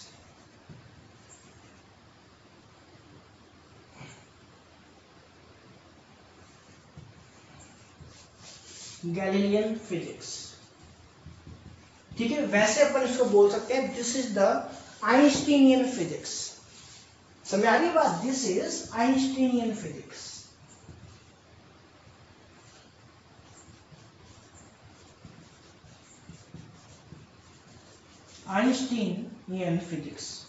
गैलीलियन फिजिक्स, ठीक है, वैसे अपन इसको बोल सकते हैं this is the Einsteinian physics. समझ आ रही बात? This is Einsteinian physics. Einsteinian physics.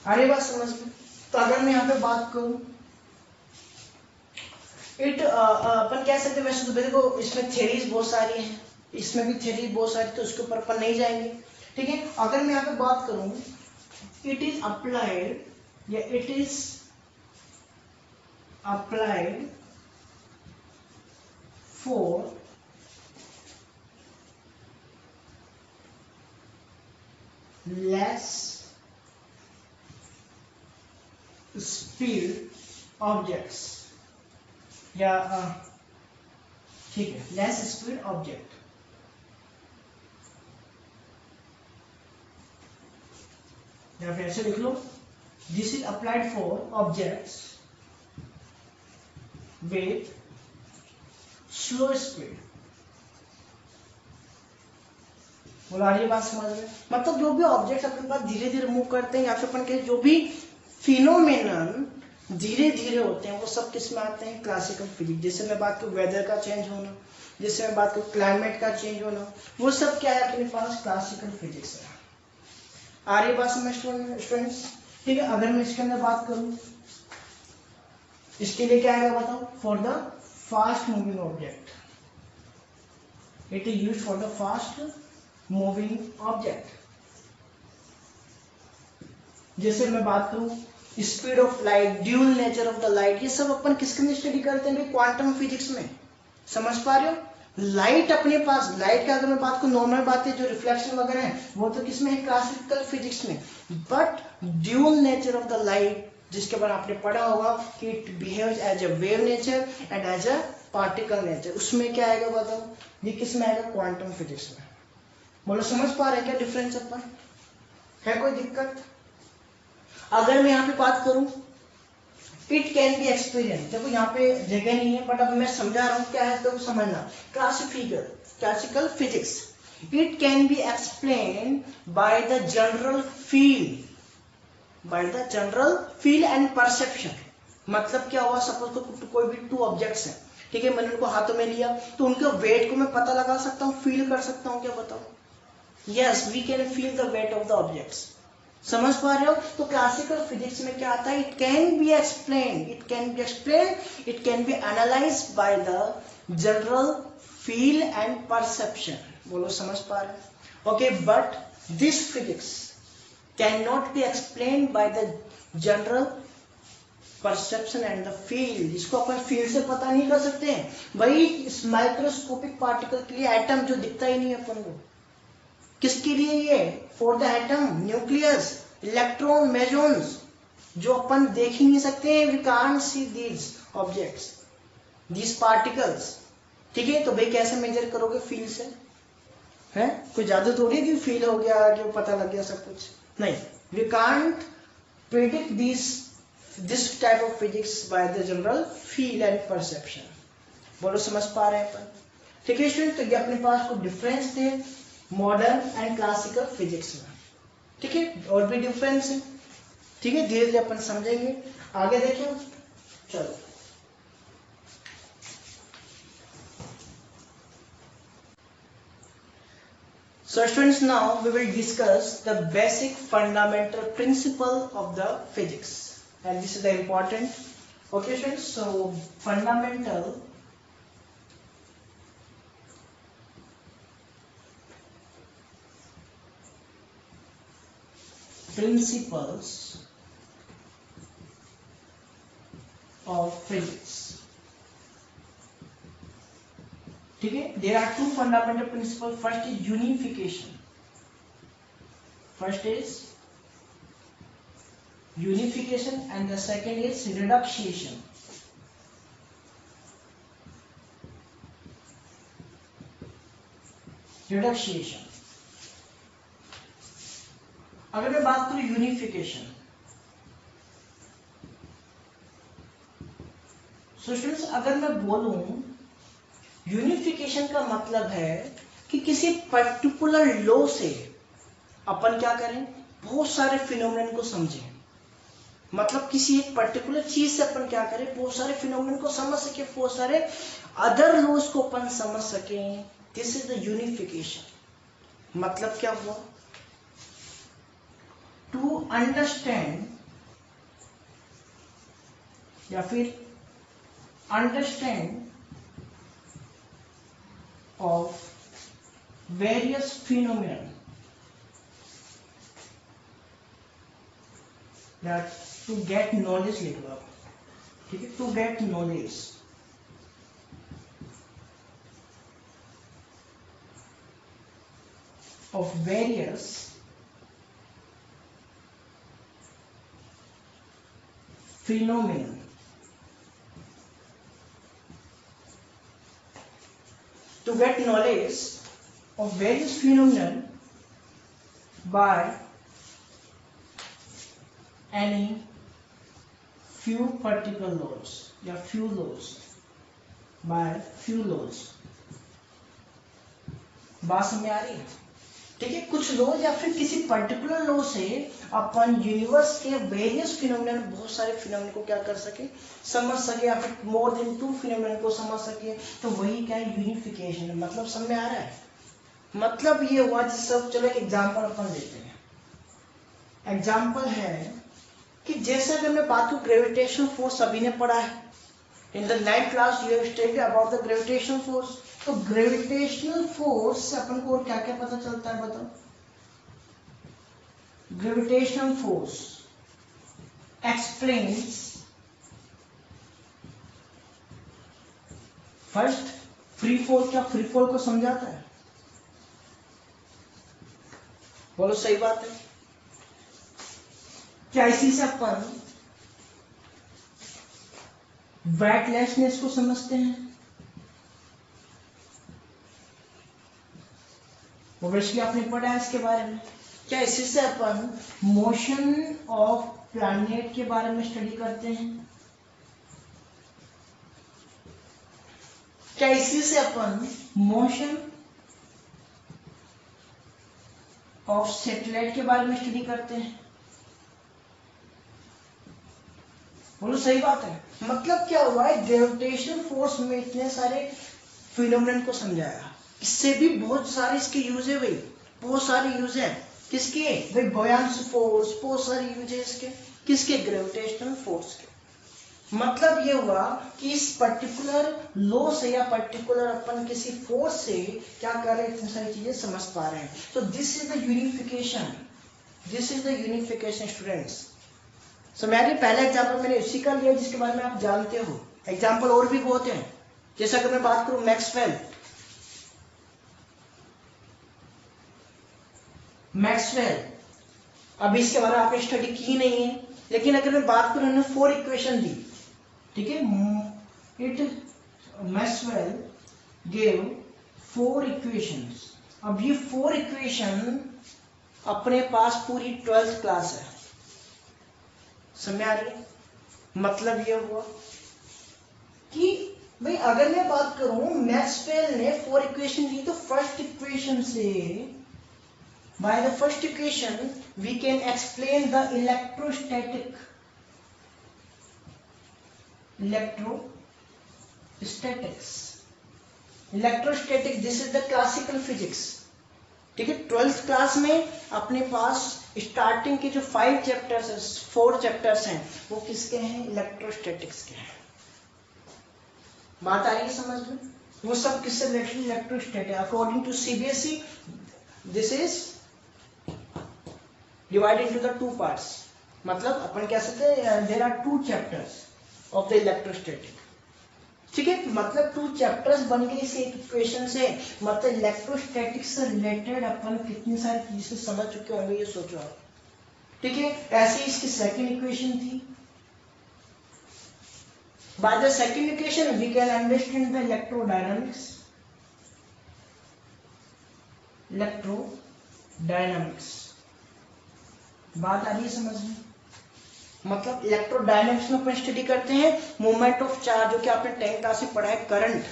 आ रही बात समझ में? तो अगर मैं यहां पे बात करूं अपन कह सकते हैं, वैसे तो देखो इसमें थ्योरीज बहुत सारी हैं, इसमें भी थ्योरी बहुत सारी, तो उसके ऊपर अपन नहीं जाएंगे, ठीक है। अगर मैं यहाँ पे बात करूं, इट इज अप्लाइड या it is applied for less speed objects, या ठीक है, लेस स्पीड ऑब्जेक्ट, या फिर ऐसे लिख लो, this is applied for objects with slow speed. बोला आ रही है बात समझ में? मतलब जो भी ऑब्जेक्ट अपने पास धीरे धीरे मूव करते हैं, या फिर अपन के जो भी फिनोमेनन धीरे धीरे होते हैं, वो सब किस में आते हैं? Classical physics. जैसे मैं बात करूं वेदर का चेंज होना, जैसे मैं बात करूं क्लाइमेट का चेंज होना, वो सब क्या है अपने पास? क्लासिकल फिजिक्स है। आ रही बात समझ स्टूडेंट्स? ठीक है। अगर मैं इसके अंदर बात करूं, इसके लिए क्या आएगा बताओ? For the fast moving object, it is used for the fast moving object. जैसे मैं बात करूं speed of light, dual nature of the light, ये सब अपन किसके में स्टडी करते हैं? क्वांटम फिजिक्स में। समझ पा रहे हो? लाइट अपने पास, लाइट का अगर मैं बात करूं, नॉर्मल बातें जो रिफ्लेक्शन वगैरह है, वो तो किसमें है? क्लासिकल फिजिक्स में। But dual nature of the light, जिसके बारे में आपने पढ़ा होगा कि it behaves as a wave nature and as a particle nature, उसमें क्या आएगा बताओ? ये किसमें आएगा? क्वांटम फिजिक्स में। बोलो समझ पा रहे हैं क्या डिफरेंस अपन? है कोई दिक्कत? अगर मैं यहाँ पे बात करूं, इट कैन बी एक्सपीरियंस, देखो यहाँ पे जगह नहीं है, बट अब मैं समझा रहा हूँ क्या है तो समझना। Classical physics, it can be explain by the general feel and perception. मतलब क्या हुआ, सपोज कोई भी टू ऑब्जेक्ट्स हैं, ठीक है, मैंने उनको हाथों में लिया, तो उनके वेट को मैं पता लगा सकता हूँ, फील कर सकता हूँ, क्या बताओ? Yes, we can feel the weight of the objects. समझ पा रहे हो? तो क्लासिकल फिजिक्स में क्या आता है? It can be explain, it can be analyze by the general feel and perception. बोलो समझ पा रहे हो? Okay, but this physics can not be explain by the general perception and the feel. इसको अपन फील से पता नहीं कर सकते हैं भाई। इस माइक्रोस्कोपिक पार्टिकल के लिए, एटम जो दिखता ही नहीं है अपन को, किसके लिए ये? For the atom, nucleus, electron, mesons, जो अपन देख ही नहीं सकते, we can't see these objects, these particles, ठीक है। तो भाई कैसे मेजर करोगे? फील से है? कोई जादू थोड़ी है कि फील हो गया कि पता लग गया सब कुछ, नहीं। We can't predict this type of physics by the general feel and perception. बोलो समझ पा रहे हैं अपन? ठीक है स्टूडेंट, तो ये अपने पास कुछ डिफरेंस थे मॉडर्न एंड क्लासिकल फिजिक्स में, ठीक है। और भी डिफरेंस है, ठीक है, धीरे धीरे अपन समझेंगे। आगे देखिए, चलो। So students, now we will discuss the basic fundamental principle of the physics, and this is the important. Okay students, so fundamental principles of physics, ठीक है। There are two fundamental principle. First is unification, and the second is reductionism. अगर मैं बात करूं unification, so students अगर मैं बोलूं unification का मतलब है कि किसी पर्टिकुलर लॉ से अपन क्या करें? बहुत सारे फिनोमेनन को समझें। मतलब किसी एक पर्टिकुलर चीज से अपन क्या करें? बहुत सारे फिनोमेनन को समझ सके, बहुत सारे अदर लॉज को अपन समझ सकें। This is the unification. मतलब क्या हुआ? टू अंडरस्टैंड या फिर understand of various phenomena that to get knowledge लिख लो आप, ठीक है, to get knowledge of various phenomena to get knowledge of various phenomena by any few particular laws या few laws, by few laws। बात समझ आ रही है, ठीक है, कुछ लॉ या फिर किसी पर्टिकुलर लॉ से अपन यूनिवर्स के वेरियस फिनोमिना, बहुत सारे फिनोमिना को क्या कर सके, समझ सके, या फिर मोर देन 2 फिनोमिना को समझ सके, तो वही क्या है, यूनिफिकेशन। मतलब समझ में आ रहा है, मतलब ये हुआ जिस सब। चलो एक एग्जांपल अपन लेते हैं। एग्जांपल है कि जैसे अगर मैं बात करूं ग्रेविटेशनल फोर्स, सभी ने पढ़ा है in the 9th class, you have studied about the gravitational force. तो ग्रेविटेशनल फोर्स से अपन को और क्या क्या पता चलता है बताओ। Gravitational force explains first free fall. क्या फ्री फॉल को समझाता है? बोलो सही बात है। क्या इसी से अपन वेटलेसनेस को समझते हैं? ऑब्वियसली आपने पढ़ा है इसके बारे में। क्या इसी से अपन मोशन ऑफ प्लैनेट के बारे में स्टडी करते हैं? क्या इसी से अपन मोशन ऑफ सैटेलाइट के बारे में स्टडी करते हैं? बोलो सही बात है। मतलब क्या हुआ है, ग्रेविटेशनल फोर्स में इतने सारे फिनोमेनन को समझाया, इससे भी बहुत सारे इसके यूज है भाई, बहुत सारे यूज है। किसके भाई? बॉयंसी फोर्स, बहुत सारे यूज है इसके। किसके? ग्रेविटेशनल फोर्स के। मतलब ये हुआ कि इस पर्टिकुलर लॉ से या पर्टिकुलर अपन किसी फोर्स से क्या कर रहे हैं, इतनी सारी चीजें समझ पा रहे हैं। तो this is the unification, this is the unification students. समझ रहे? पहला एग्जाम्पल मैंने इसी का लिया जिसके बारे में आप जानते हो। एग्जाम्पल और भी बहुत हैं, जैसा कि मैं बात करूं मैक्सवेल, अभी इसके बारे में आपने स्टडी की नहीं है, लेकिन अगर मैं बात करूं, उन्होंने 4 इक्वेशन दी, ठीक है, मैक्सवेल गेव 4 इक्वेशंस। अब ये 4 इक्वेशन अपने पास पूरी 12th क्लास है। समझ आ रही है? मतलब ये हुआ कि भाई अगर मैं बात करूं, मैक्सवेल ने 4 इक्वेशन दी, तो फर्स्ट इक्वेशन से, by the first equation we can explain the electrostatics, this is the classical physics, ठीक है। 12th क्लास में अपने पास स्टार्टिंग के जो 5 चैप्टर्स, 4 चैप्टर्स हैं, वो किसके हैं? इलेक्ट्रोस्टैटिक्स के हैं। बात आ रही है समझ में? वो सब किससे related? Electrostatic. According to CBSE this is divided into the 2 parts। मतलब अपन कह सकते हैं there are 2 chapters of the electrostatic, ठीक है। मतलब 2 चैप्टर्स बन गए इस एक इक्वेशन से। मतलब इलेक्ट्रोस्टैटिक से रिलेटेड अपन कितनी सारी चीजें समझ चुके होंगे, ये सोचो आप, ठीक है। ऐसे इसकी सेकंड इक्वेशन थी। by the second equation we can understand the electrodynamics, बात आ रही है समझ में? मतलब इलेक्ट्रोडायनेमिक्स में अपन स्टडी करते हैं मूवमेंट ऑफ चार्ज, जो कि आपने 10th क्लास में पढ़ा है, करंट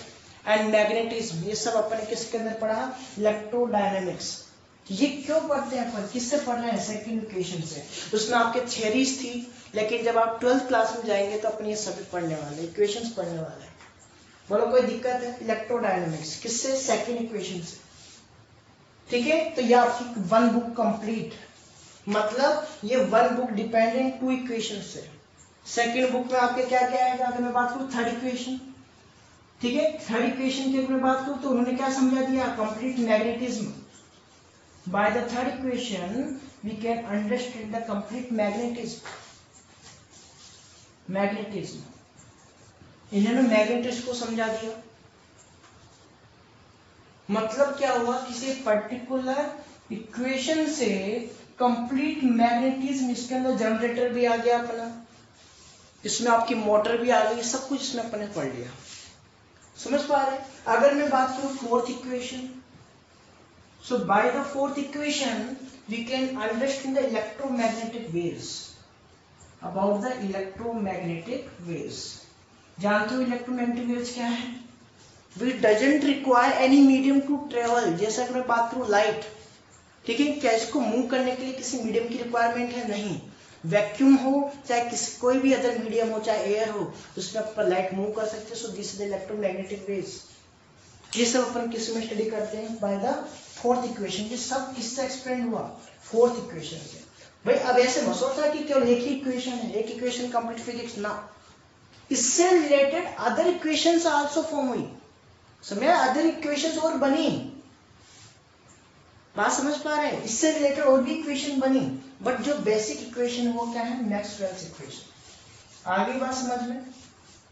एंड मैग्नेटिज्म, ये सब अपन ने किसके अंदर पढ़ा? इलेक्ट्रोडायनेमिक्स। ये क्यों पढ़ते हैं अपन? किससे पढ़ रहे हैं? सेकंड इक्वेशन से। उसमें आपके थ्योरीज थी, लेकिन जब आप 12th क्लास में जाएंगे तो अपन ये सभी पढ़ने वाले, इक्वेशंस पढ़ने वाले हैं। बोलो कोई दिक्कत है? इलेक्ट्रोडायनेमिक्स किससे? सेकंड इक्वेशन से, ठीक है। तो ये आपकी 1 बुक कंप्लीट। मतलब ये 1 बुक डिपेंडेंट 2 इक्वेशन से। सेकंड बुक में आपके क्या क्या आएगा, अगर मैं बात करूँ थर्ड इक्वेशन, ठीक है, थर्ड इक्वेशन की अगर मैं बात करूँ तो उन्होंने क्या समझा दिया, complete magnetism. By the third equation we can understand the complete magnetism. इन्होंने मैग्नेटिज्म को समझा दिया। मतलब क्या हुआ, किसी पर्टिकुलर इक्वेशन से कंप्लीट मैग्नेटिज्म, इसके अंदर जनरेटर भी आ गया अपना, इसमें आपकी मोटर भी आ गई, सब कुछ इसमें अपने पढ़ लिया। समझ पा रहे? अगर मैं बात करूं fourth equation, so by the fourth equation we can understand the electromagnetic waves, about the electromagnetic waves. जानते हो इलेक्ट्रोमैग्नेटिक वेव्स क्या है? Which doesn't require any medium to travel। जैसे अगर मैं बात करूं लाइट, ठीक है, क्या इसको मूव करने के लिए किसी मीडियम की रिक्वायरमेंट है? नहीं। वैक्यूम हो चाहे किसी कोई भी अदर मीडियम हो, चाहे एयर हो, उसमें अपन लाइट मूव कर सकते हैं। सो this is the electromagnetic waves. ये सब अपन किस में स्टडी करते हैं? Bye the fourth equation. ये सब किससे एक्सप्लेन हुआ? फोर्थ इक्वेशन से। भाई अब ऐसे मत सोचना कि केवल एक ही इक्वेशन है, एक इक्वेशन कंप्लीट फिजिक्स ना, इससे related other equations also form हुई, समझे, अदर इक्वेशंस और बनी। बात समझ पा रहे हैं? इससे रिलेटेड और भी इक्वेशन बनी, बट जो बेसिक इक्वेशन वो क्या है? Maxwell's equation. आगे बात समझ में?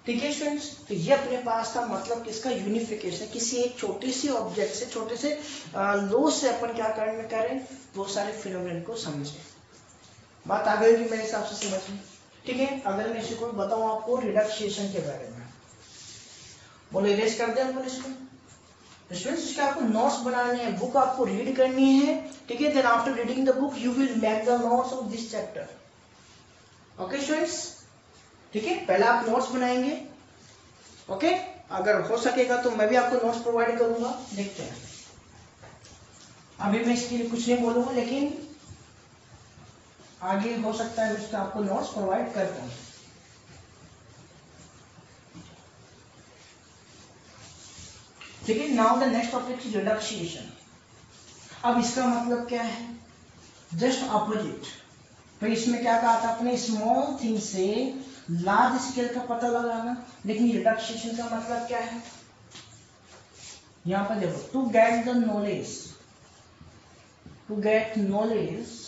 ठीक है स्टूडेंट्स, तो ये अपने पास था मतलब किसका? यूनिफिकेशन। किसी एक छोटी सी ऑब्जेक्ट से, छोटे से लॉ से अपन क्या करें? वो सारे फिनोमेनन को समझे। बात आ गई कि मेरे हिसाब से समझ में? ठीक है, अगर मैं इसी को बताऊं आपको रिडक्शिएशन के बारे में, बोलो इरेज कर दे अपन इसको। स्टूडेंट्स इसके आपको नोट्स बनाने हैं, बुक आपको रीड करनी है, ठीक है। Then after reading the book you will make the notes of this chapter. Okay students, ठीक है, पहले आप नोट्स बनाएंगे, ओके। अगर हो सकेगा तो मैं भी आपको नोट्स प्रोवाइड करूंगा, देखते हैं। अभी मैं इसके लिए कुछ नहीं बोलूंगा, लेकिन आगे हो सकता है मैं आपको नोट्स प्रोवाइड कर पाऊं। ठीक है, now the next topic is reductionism. अब इसका मतलब क्या है? Just opposite. तो इसमें क्या कहा था अपने? स्मॉल थिंग से लार्ज स्केल का पता लगाना। लेकिन रिडक्शिएशन का मतलब क्या है? यहां पर देखो, to get the knowledge, to get knowledge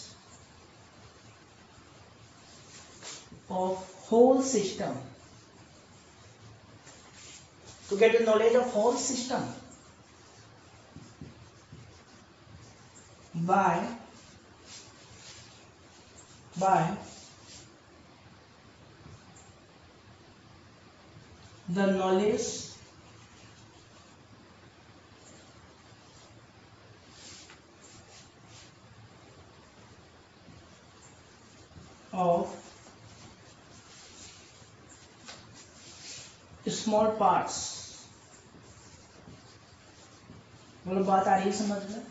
of whole system, to get the knowledge of whole system by the knowledge of small parts. बोलो बात आ रही है समझ में?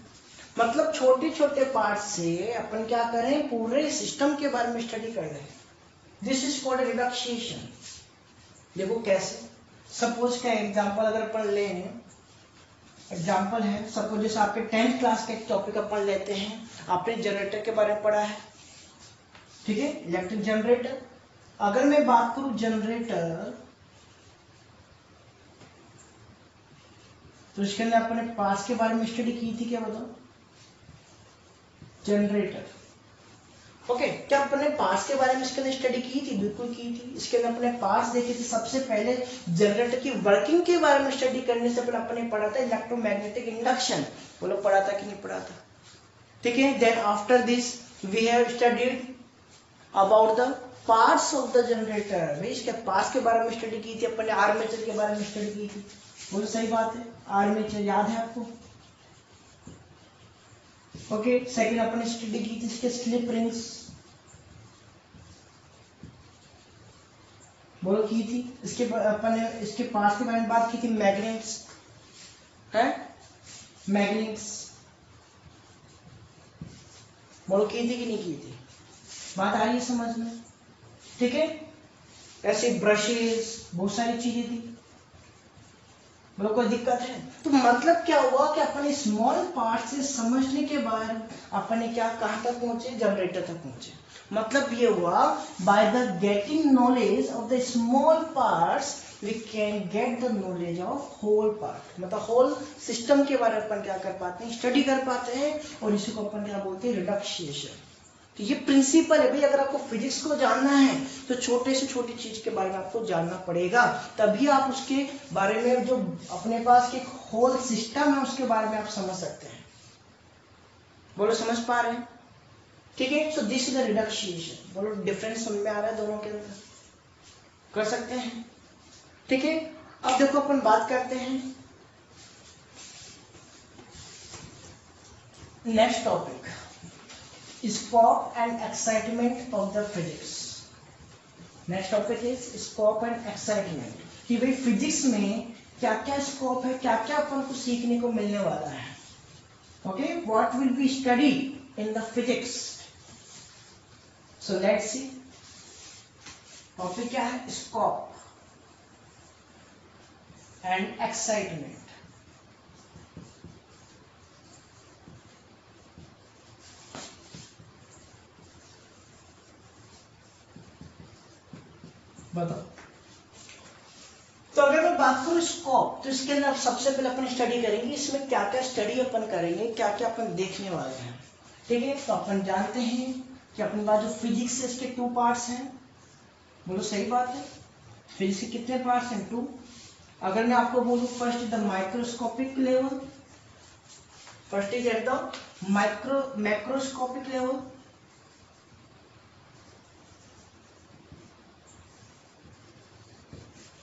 मतलब छोटे छोटे पार्ट से अपन क्या करें? पूरे सिस्टम के बारे में स्टडी कर रहे हैं। This is called reductionism. देखो कैसे, सपोज का एग्जांपल अगर अपन ले, एग्जांपल है सपोज जैसे आपके 10th क्लास का एक टॉपिक अपन लेते हैं, आपने जनरेटर के बारे में पढ़ा है, ठीक है, इलेक्ट्रिक जनरेटर। अगर मैं बात करूं जनरेटर, तो इसके अंदर अपने पार्ट्स के बारे में स्टडी की थी, क्या बताओ? Generator, okay. क्या अपने पार्ट्स के बारे में इसके अंदर स्टडी की थी? बिल्कुल की थी। इसके अंदर अपने पार्ट्स देखे थे। सबसे पहले जनरेटर की वर्किंग के बारे में स्टडी करने से पहले अपने पढ़ा था इलेक्ट्रोमैग्नेटिक इंडक्शन। बोलो पढ़ा था कि नहीं पढ़ा था? ठीक है। Then after this we have studied about the parts of the generator. भाई इसके पार्ट्स के बारे में स्टडी की थी अपन ने, आर्मेचर के बारे में स्टडी की थी। बोलो सही बात है, आर्मेचर याद है आपको? ओके। सेकंड अपन ने स्टडी की थी इसके स्लिप रिंग्स। बोलो की थी। इसके अपन ने इसके पार्ट्स के बारे में बात की थी, मैग्नेट्स है, मैग्नेट्स। बोलो की थी कि नहीं की थी? बात आ रही है समझ में? ठीक है। ऐसे ब्रशेस, बहुत सारी चीजें थी। बोलो कोई दिक्कत है? तो मतलब क्या हुआ कि अपन स्मॉल पार्ट से समझने के बाद अपन ने क्या कहां तक पहुंचे? जनरेटर तक पहुंचे। मतलब ये हुआ by the getting knowledge of the small parts we can get the knowledge of whole part, मतलब होल सिस्टम के बारे में अपन क्या कर पाते हैं, स्टडी कर पाते हैं, और इसी को अपन क्या बोलते हैं, रिडक्शिएशन। तो ये प्रिंसिपल है भाई, अगर आपको फिजिक्स को जानना है तो छोटे से छोटी चीज के बारे में आपको जानना पड़ेगा, तभी आप उसके बारे में जो अपने पास एक होल सिस्टम है उसके बारे में आप समझ सकते हैं। बोलो समझ पा रहे हैं? ठीक है, सो दिस इज द रिडक्शिएशन। बोलो डिफरेंस समझ में आ रहा है दोनों के अंदर, कर सकते हैं? ठीक है, अब देखो अपन बात करते हैं next topic, scope and excitement of the physics. Next topic is scope and excitement, कि भाई फिजिक्स में क्या क्या स्कोप है, क्या क्या अपन को सीखने को मिलने वाला है। Okay, what will be study in the physics. So let's see, topic क्या है, स्कोप एंड एक्साइटमेंट। बताओ, तो अगर मैं बात करूं स्कोप, तो इसके अंदर सबसे पहले अपन स्टडी करेंगे, इसमें क्या क्या स्टडी अपन करेंगे, क्या क्या अपन देखने वाले हैं। ठीक है, तो अपन जानते हैं कि अपने पास जो फिजिक्स है इसके 2 पार्ट्स हैं। बोलो सही बात है, फिजिक्स के कितने पार्ट्स हैं, 2। अगर मैं आपको बोलूं first is the microscopic level, first is at the macroscopic level,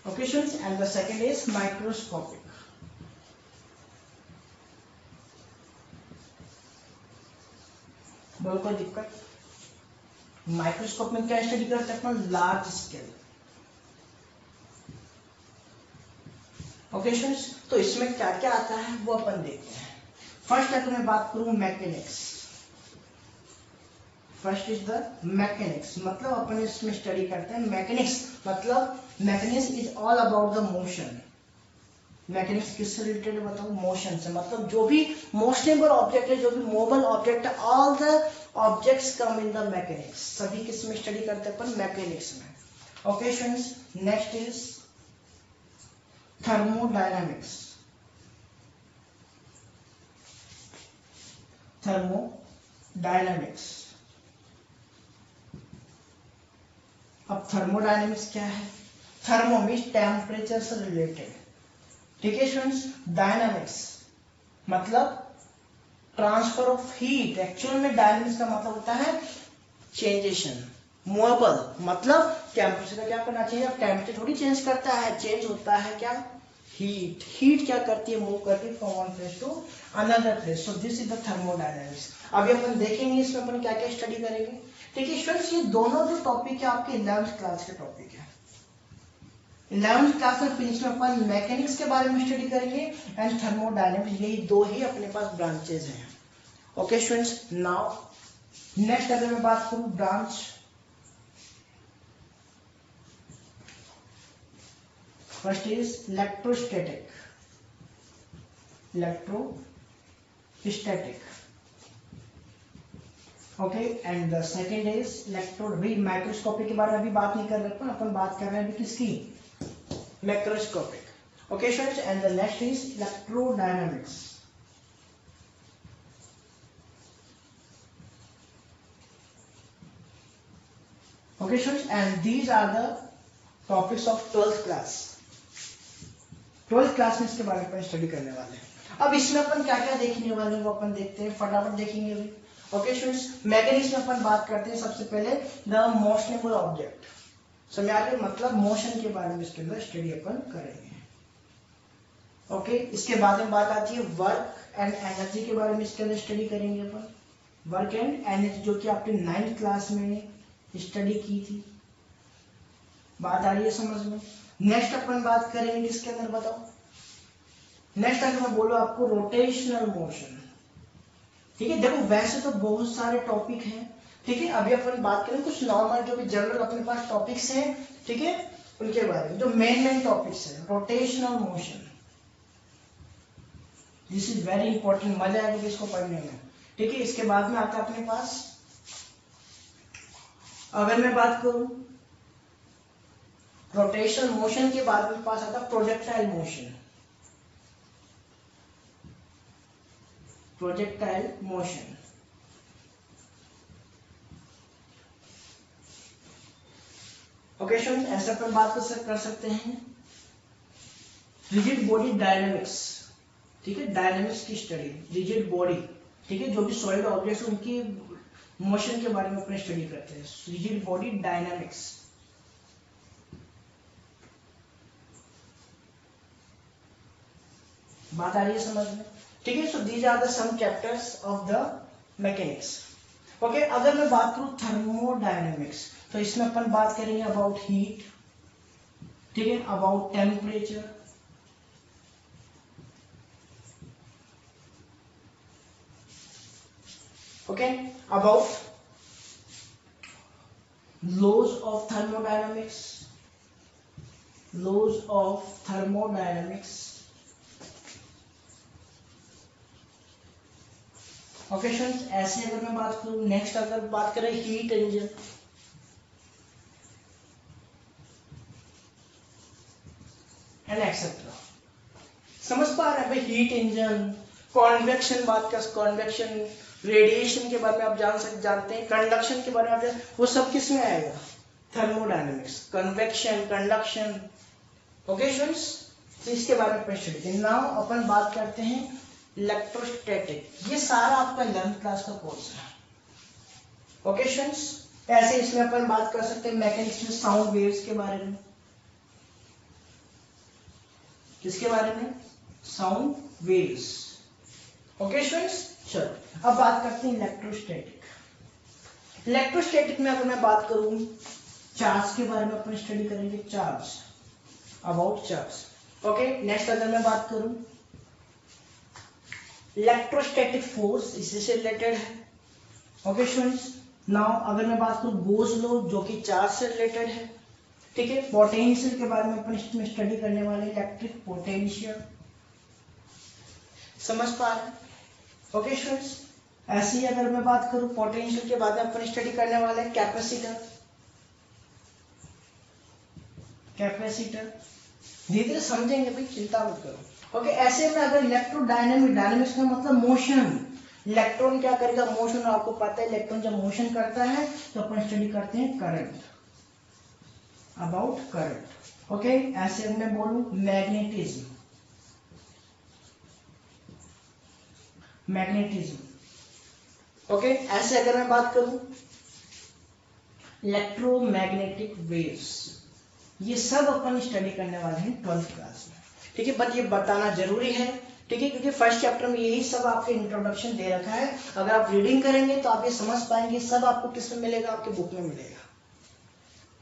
okay students, and the second is microscopic. बोलो कोई दिक्कत? माइक्रोस्कोप में क्या स्टडी करते हैं अपन, लार्ज स्केल। ओके स्टूडेंट्स, तो इसमें क्या क्या आता है वो अपन देखते हैं। फर्स्ट अगर मैं बात करूं mechanics, first is the mechanics, मतलब अपन इसमें स्टडी करते हैं मैकेनिक्स, मतलब mechanics is all about the motion. Mechanics किससे रिलेटेड है बताओ, मोशन से, मतलब जो भी मोशनेबल ऑब्जेक्ट है, जो भी मूवेबल ऑब्जेक्ट है, all the objects come in the mechanics, सभी किस में स्टडी करते हैं अपन, मैकेनिक्स में। Okay students, next is thermodynamics. Thermodynamics, अब थर्मोडायनेमिक्स क्या है, थर्मो मीन्स टेम्परेचर से रिलेटेड। ठीक है स्टूडेंट्स, डायनामिक्स मतलब ट्रांसफर ऑफ हीट, एक्चुअल में डायनामिक्स का मतलब होता है चेंजेशन। मूवेबल मतलब टेम्परेचर का क्या करना चाहिए, अब टेम्परेचर थोड़ी चेंज करता है, चेंज होता है क्या, हीट। हीट क्या करती है, मूव करती है from one place to another place. So this is the thermodynamics. अभी अपन देखेंगे इसमें अपन क्या क्या स्टडी करेंगे। ठीक है स्टूडेंट्स, ये दोनों जो टॉपिक है आपके 11th क्लास के टॉपिक है। 11th क्लास में फिजिक्स में अपन मैकेनिक्स के बारे में स्टडी करेंगे एंड थर्मोडायनामिक्स, यही दो ही अपने पास ब्रांचेज हैं। ओके स्टूडेंट्स, नाउ नेक्स्ट अगर मैं बात करूं branch, first is electrostatic, okay, and the second is electro, भाई माइक्रोस्कोपिक के बारे में अभी बात नहीं कर रहे अपन बात कर रहे हैं अभी किसकी, macroscopic. Okay students, and the next is electrodynamics. Okay students, and these are the topics of 12th class. 12th class में इसके बारे में स्टडी करने वाले हैं। अब इसमें अपन क्या क्या देखने वाले हैं वो अपन देखते हैं, फटाफट देखेंगे अभी। ओके स्टूडेंट्स, मैकेनिक्स में अपन बात करते हैं सबसे पहले द मोशनेबल ऑब्जेक्ट, समझ आ रही है, मतलब मोशन के बारे में इसके अंदर स्टडी अपन करेंगे। ओके, इसके बाद में बात आती है वर्क एंड एनर्जी के बारे में, इसके अंदर स्टडी करेंगे अपन वर्क एंड एनर्जी, जो कि आपने 9th क्लास में स्टडी की थी। बात आ रही है समझ में। नेक्स्ट अपन बात करेंगे किसके अंदर बताओ, नेक्स्ट अगर मैं बोलूं आपको रोटेशनल मोशन। ठीक है, देखो वैसे तो बहुत सारे टॉपिक हैं, ठीक है, अभी अपन बात करें कुछ नॉर्मल जो भी जनरल अपने पास टॉपिक्स हैं, ठीक है, उनके बारे में, जो मेन टॉपिक्स हैं। Rotational motion, this is very important, मजा आएगा इसको पढ़ने में। ठीक है, इसके बाद में आता है अपने पास अगर मैं बात करूं रोटेशनल मोशन के बाद में पास आता projectile motion. Projectile motion okay student, ऐसा पर बात कर सकते हैं। रिजिड बॉडी डायनेमिक्स, ठीक है, डायनेमिक्स की स्टडी, रिजिड बॉडी, ठीक है, जो भी सॉलिड ऑब्जेक्ट्स उनकी मोशन के बारे में अपने स्टडी करते हैं, रिजिड बॉडी डायनेमिक्स। बात आ रही है समझ में, ठीक है। So these are the some chapters of the mechanics. Okay, अगर मैं बात करूं थर्मोडायनेमिक्स, तो इसमें अपन बात करेंगे अबाउट हीट, ठीक है, about temperature, okay, about laws of thermodynamics, laws of thermodynamics. Okay students, ऐसे अगर मैं बात करूं, नेक्स्ट अगर बात करें हीट इंजन, एंड एक्सेट्रा। समझ पा रहे हैं भाई, हीट इंजन, कॉन्वेक्शन बात कर, कॉन्वेक्शन, रेडिएशन के बारे में आप जानते हैं, कंडक्शन के बारे में आप वो सब किस में आएगा, thermodynamics, convection, conduction. Okay students, तो इसके बारे में स्टडी। नाउ अपन बात करते हैं इलेक्ट्रोस्टैटिक, ये सारा आपका 11th क्लास का कोर्स है। ओके स्टूडेंट्स, ऐसे इसमें अपन बात कर सकते हैं मैकेनिक्स में साउंड वेव्स के बारे में, किसके बारे में, साउंड वेव्स। ओके स्टूडेंट्स, चलो अब बात करते हैं इलेक्ट्रोस्टैटिक। इलेक्ट्रोस्टैटिक में अगर मैं बात करूं, चार्ज के बारे में अपन स्टडी करेंगे, charge, about charge. Okay, next अगर मैं बात करूं इलेक्ट्रोस्टैटिक फोर्स, इसी से रिलेटेड है। ओके स्टूडेंट्स, नाउ अगर मैं बात करूं गोस लॉ, जो कि चार्ज से रिलेटेड है, ठीक है। पोटेंशियल के बारे में अपन इसमें स्टडी करने वाले, इलेक्ट्रिक पोटेंशियल, समझ पा रहे हैं। ओके स्टूडेंट्स, ऐसे ही अगर मैं बात करूं पोटेंशियल के बाद में अपन स्टडी करने वाले कैपेसिटर, कैपेसिटर धीरे धीरे समझेंगे भाई, चिंता मत करो। ओके, ऐसे में अगर इलेक्ट्रोडायनेमिक, डायनेमिक्स का मतलब मोशन, इलेक्ट्रॉन क्या करेगा, मोशन, आपको पता है इलेक्ट्रॉन जब मोशन करता है तो अपन स्टडी करते हैं करंट, अबाउट करंट। ओके, ऐसे मैं बोलूं मैग्नेटिज्म, मैग्नेटिज्म। ओके, ऐसे अगर मैं बात करूं इलेक्ट्रोमैग्नेटिक वेव्स, ये सब अपन स्टडी करने वाले हैं 12th क्लास में, ठीक है। बट ये बताना जरूरी है, ठीक है, क्योंकि फर्स्ट चैप्टर में यही सब आपके इंट्रोडक्शन दे रखा है। अगर आप रीडिंग करेंगे तो आप ये समझ पाएंगे, सब आपको किस में मिलेगा, आपके बुक में मिलेगा।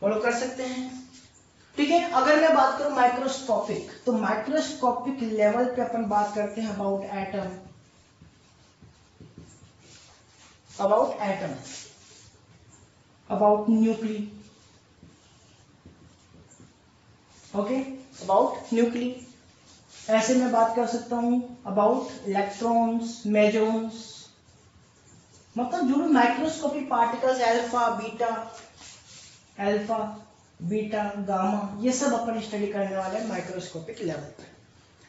फॉलो कर सकते हैं, ठीक है। अगर मैं बात करूं माइक्रोस्कोपिक, तो माइक्रोस्कोपिक लेवल पे अपन बात करते हैं about atom, about atom, about nuclei, okay, about nuclei. ऐसे मैं बात कर सकता हूं अबाउट इलेक्ट्रॉन्स, मेजॉन्स, मतलब जो भी microscopic particles, alpha beta, gamma, ये सब अपन स्टडी करने वाले हैं माइक्रोस्कोपिक लेवल पे।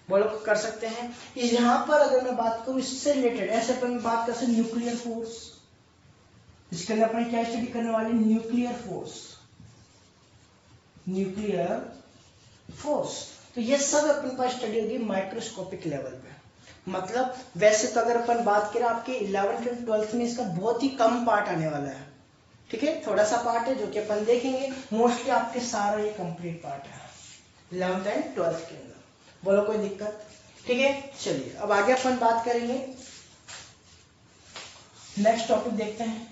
बोलो कर सकते हैं। यहाँ पर अगर मैं बात करूं इससे रिलेटेड, ऐसे अपन बात कर सकते न्यूक्लियर फोर्स, इसके अंदर अपन क्या स्टडी करने वाले, न्यूक्लियर फोर्स, न्यूक्लियर फोर्स। तो ये सब अपन पास स्टडी होगी माइक्रोस्कोपिक लेवल पे। मतलब वैसे तो अगर अपन बात करें आपके 11th एंड 12th में इसका बहुत ही कम पार्ट आने वाला है, ठीक है, थोड़ा सा पार्ट है जो कि अपन देखेंगे। मोस्टली आपके सारा ये कंप्लीट पार्ट है 11th एंड 12th के अंदर। बोलो कोई दिक्कत, ठीक है। चलिए अब आगे अपन बात करेंगे, नेक्स्ट टॉपिक देखते हैं।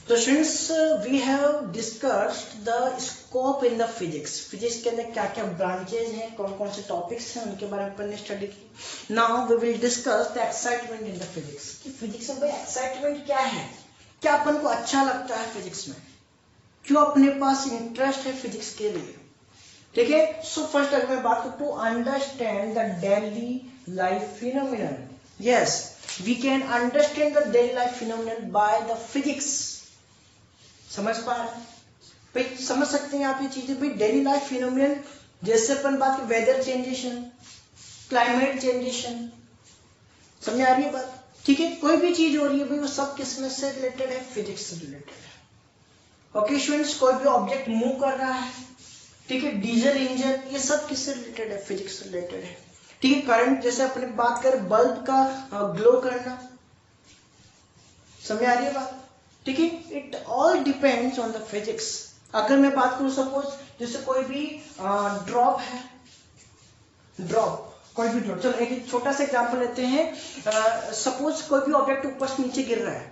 तो students, we have discussed the scope in the physics. Physics के अंदर क्या क्या ब्रांचेज हैं, कौन कौन से टॉपिक्स हैं, उनके बारे में अपन ने स्टडी की। Now we will discuss the excitement in the physics, कि फिजिक्स में भाई एक्साइटमेंट क्या है, क्या अपन को अच्छा लगता है फिजिक्स में, क्यों अपने पास इंटरेस्ट है फिजिक्स के लिए, ठीक है। सो फर्स्ट अगर मैं बात करूं, to understand the daily life phenomenon, yes, we can understand the daily life phenomenon by the physics. समझ पा रहे हैं भाई, समझ सकते हैं आप ये चीजें भाई। डेली लाइफ फिनोमिनन जैसे अपन बात की वेदर चेंजेशन, क्लाइमेट चेंजेशन, समझ आ रही है बात? ठीक है, कोई भी चीज हो रही है भाई वो सब किसमें से रिलेटेड है? फिजिक्स से रिलेटेड है। ओके स्टूडेंट्स, कोई भी ऑब्जेक्ट मूव कर रहा है, ठीक है, डीजल इंजन, ये सब किससे रिलेटेड है? फिजिक्स से रिलेटेड है। ठीक है, करंट जैसे अपने बात करें बल्ब का ग्लो करना, समझ आ रही है बात? ठीक है, it all depends on the physics. अगर मैं बात करूं सपोज जैसे कोई भी ड्रॉप है, ड्रॉप, कोई भी ड्रॉप, चलो एक छोटा सा एग्जांपल लेते हैं। सपोज कोई भी ऑब्जेक्ट ऊपर से नीचे गिर रहा है,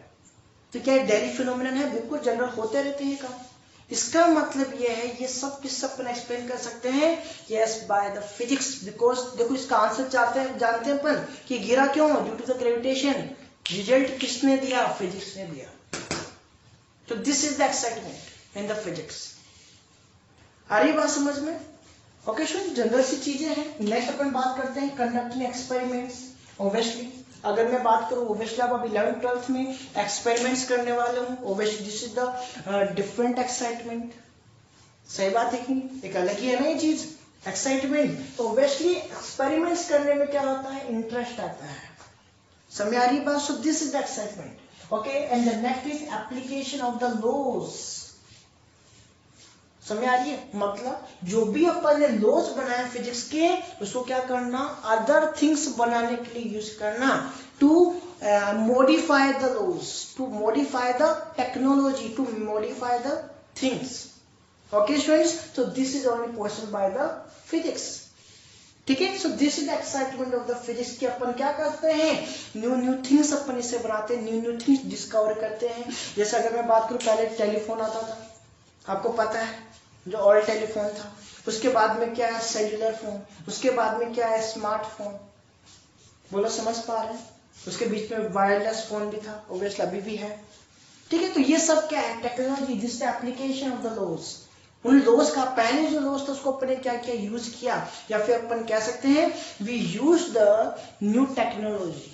तो क्या डेली फिनोमिनन है? बिल्कुल जनरल, होते रहते हैं काम। इसका मतलब ये है, ये सब किस सब एक्सप्लेन कर सकते हैं? Yes, by the physics. Because देखो इसका आंसर जानते हैं अपन कि गिरा क्यों? Due to the gravitation. Result किसने दिया? फिजिक्स ने दिया। तो this is the excitement in the physics. आ रही बात समझ में? ओके स्टूडेंट, जनरल सी चीजें हैं। नेक्स्ट अपन बात करते हैं कंडक्टिंग एक्सपेरिमेंट्स। ऑब्वियसली अगर मैं बात करूं, ऑब्वियसली आप अभी 11th-12th में एक्सपेरिमेंट्स करने वाले हूं। Obviously this is the different excitement. सही बात है कि एक अलग ही है ना ये चीज, एक्साइटमेंट। तो ऑब्वियसली एक्सपेरिमेंट्स करने में क्या होता है? इंटरेस्ट आता है। समझ आ रही है बात? So this is the excitement. Okay, and the next is application of the laws. समझ आ रही है? मतलब जो भी अपन ने लॉज बनाए फिजिक्स के, उसको क्या करना? अदर थिंग्स बनाने के लिए यूज करना, to modify the laws, to modify the technology, to modify the things. Okay students, so this is only possible by the physics। ठीक है, सो this is the excitement of the physics कि अपन क्या करते हैं? न्यू न्यू थिंग्स अपन इसे बनाते हैं, new new things discover करते हैं। जैसे अगर मैं बात करूं, पहले टेलीफोन आता था, आपको पता है, जो ओल्ड टेलीफोन था। उसके बाद में क्या है? Cellular phone. उसके बाद में क्या है? स्मार्टफोन। बोलो, समझ पा रहे हैं? उसके बीच में वायरलेस फोन भी था, ऑब्वियसली अभी भी है। ठीक है, तो ये सब क्या है? Technology, this application of the laws. उन लॉज का, पहले जो लॉज था उसको अपने क्या क्या यूज किया, या फिर अपन कह सकते हैं we use the new technology.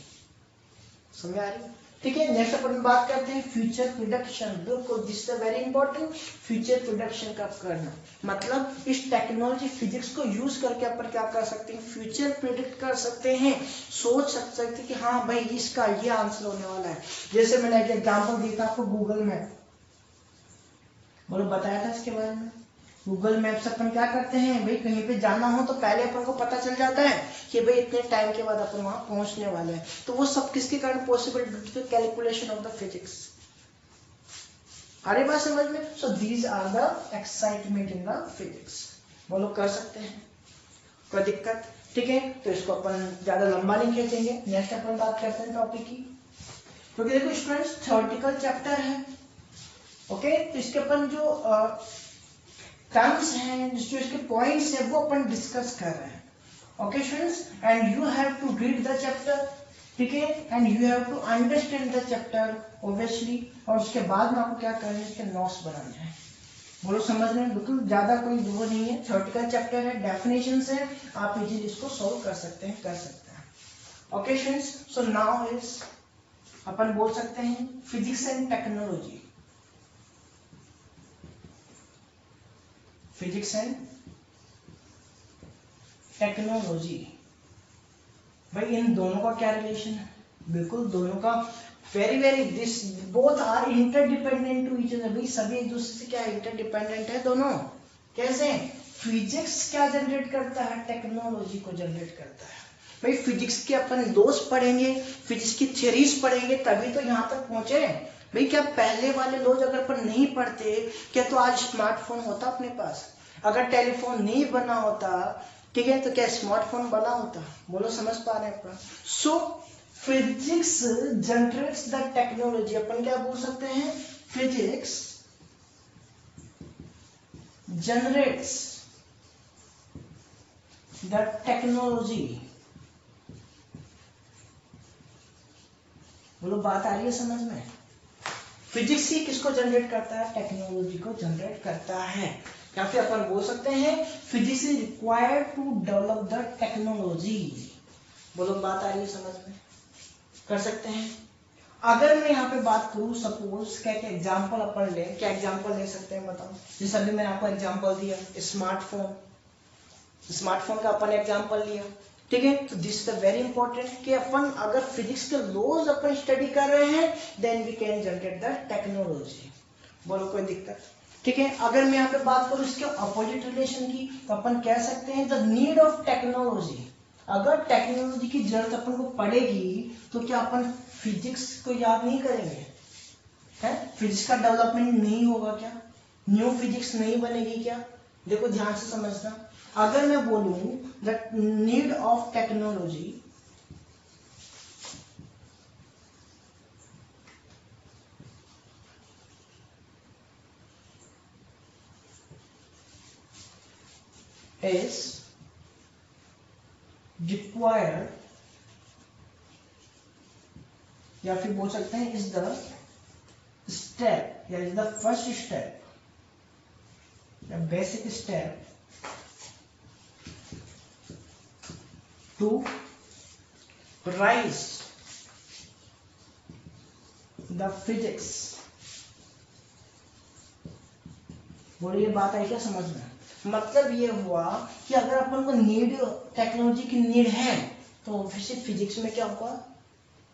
समझ आ रही? ठीक है, नेक्स्ट अपन बात करते हैं फ्यूचर प्रिडिक्शन। बिल्कुल, this is very important. Future prediction का करना मतलब इस टेक्नोलॉजी फिजिक्स को यूज करके अपन क्या कर सकते हैं? फ्यूचर प्रिडिक्ट कर सकते हैं, सोच सकते हैं कि हाँ भाई इसका ये आंसर होने वाला है। जैसे मैंने एक एग्जाम्पल दिया था आपको, गूगल मैप। बोलो, बताया था इसके बारे में। गूगल मैप से अपन क्या करते हैं भाई, कहीं पे जाना हो तो पहले अपन को पता चल जाता है कि भाई इतने टाइम के बाद अपन वहां पहुंचने वाले हैं। तो वो सब किसके कारण possible? Due to the calculation of the physics. अरे बात समझ में? So these are the excitement in the physics. बोलो, कर सकते हैं, कोई दिक्कत? ठीक है, तो इसको अपन ज्यादा लंबा नहीं खींचेंगे। नेक्स्ट अपन बात करते हैं टॉपिक की, क्योंकि देखो स्टूडेंट्स थ्योरेटिकल चैप्टर है। ओके, तो इसके अपन जो टर्म्स हैं, जो इसके पॉइंट्स हैं, वो अपन डिस्कस कर रहे हैं। Okay students, and you have to read the chapter. ठीक है, and you have to understand the chapter obviously. और उसके बाद में आपको क्या करना है? इसके नोट्स बनाने हैं। बोलो, समझ में? बिल्कुल ज्यादा कोई वो नहीं है, थ्योरेटिकल चैप्टर है, डेफिनेशंस है, आप इजीली इसको सॉल्व कर सकते हैं, कर सकते हैं। Okay students, so now is अपन बोल सकते हैं physics and technology. Physics and technology, भाई इन दोनों का क्या रिलेशन है? बिल्कुल दोनों का very very, this both are interdependent to each other. भाई सभी एक दूसरे से क्या इंटरडिपेंडेंट है दोनों। कैसे? फिजिक्स क्या जनरेट करता है? टेक्नोलॉजी को जनरेट करता है। भाई फिजिक्स के अपन लॉज पढ़ेंगे, फिजिक्स की थ्योरीज पढ़ेंगे, तभी तो यहाँ तक पहुंचे। भाई क्या पहले वाले लॉज अगर अपन नहीं पढ़ते, क्या तो आज स्मार्टफोन होता अपने पास? अगर टेलीफोन नहीं बना होता, ठीक है, तो क्या स्मार्टफोन बना होता? बोलो, समझ पा रहे हैं अपन? So physics generates the technology. अपन क्या बोल सकते हैं? Physics generates the technology. बोलो, बात आ रही है समझ में? फिजिक्स ही किसको जनरेट करता है? टेक्नोलॉजी को जनरेट करता है। या फिर अपन बोल सकते हैं physics is required to develop the technology. बोलो, बात आ रही है समझ में? कर सकते हैं। अगर मैं यहाँ पे बात करूँ, सपोज क्या क्या एग्जाम्पल अपन ले, क्या एग्जाम्पल ले सकते हैं बताओ। जैसे अभी मैंने आपको एग्जाम्पल दिया स्मार्टफोन, स्मार्टफोन का अपन एग्जाम्पल लिया, ठीक है। तो this is the very important कि अपन अगर फिजिक्स के लॉज अपन स्टडी कर रहे हैं then we can generate the technology. बोलो कोई दिक्कत, ठीक है। अगर मैं यहाँ पे बात करूँ इसके अपोजिट रिलेशन की, तो अपन कह सकते हैं द नीड ऑफ टेक्नोलॉजी। अगर टेक्नोलॉजी की जरूरत अपन को पड़ेगी तो क्या अपन फिजिक्स को याद नहीं करेंगे? है, फिजिक्स का डेवलपमेंट नहीं होगा क्या? न्यू फिजिक्स नहीं बनेगी क्या? देखो ध्यान से समझना, अगर मैं बोलूं the need of technology is required, या फिर बोल सकते हैं इज द स्टेप या is the first step, the basic step to rise the physics. बोलो ये बात आई क्या समझ में? मतलब ये हुआ कि अगर अपन को नीड, टेक्नोलॉजी की नीड है तो ऑब्वियसली फिजिक्स में क्या होगा?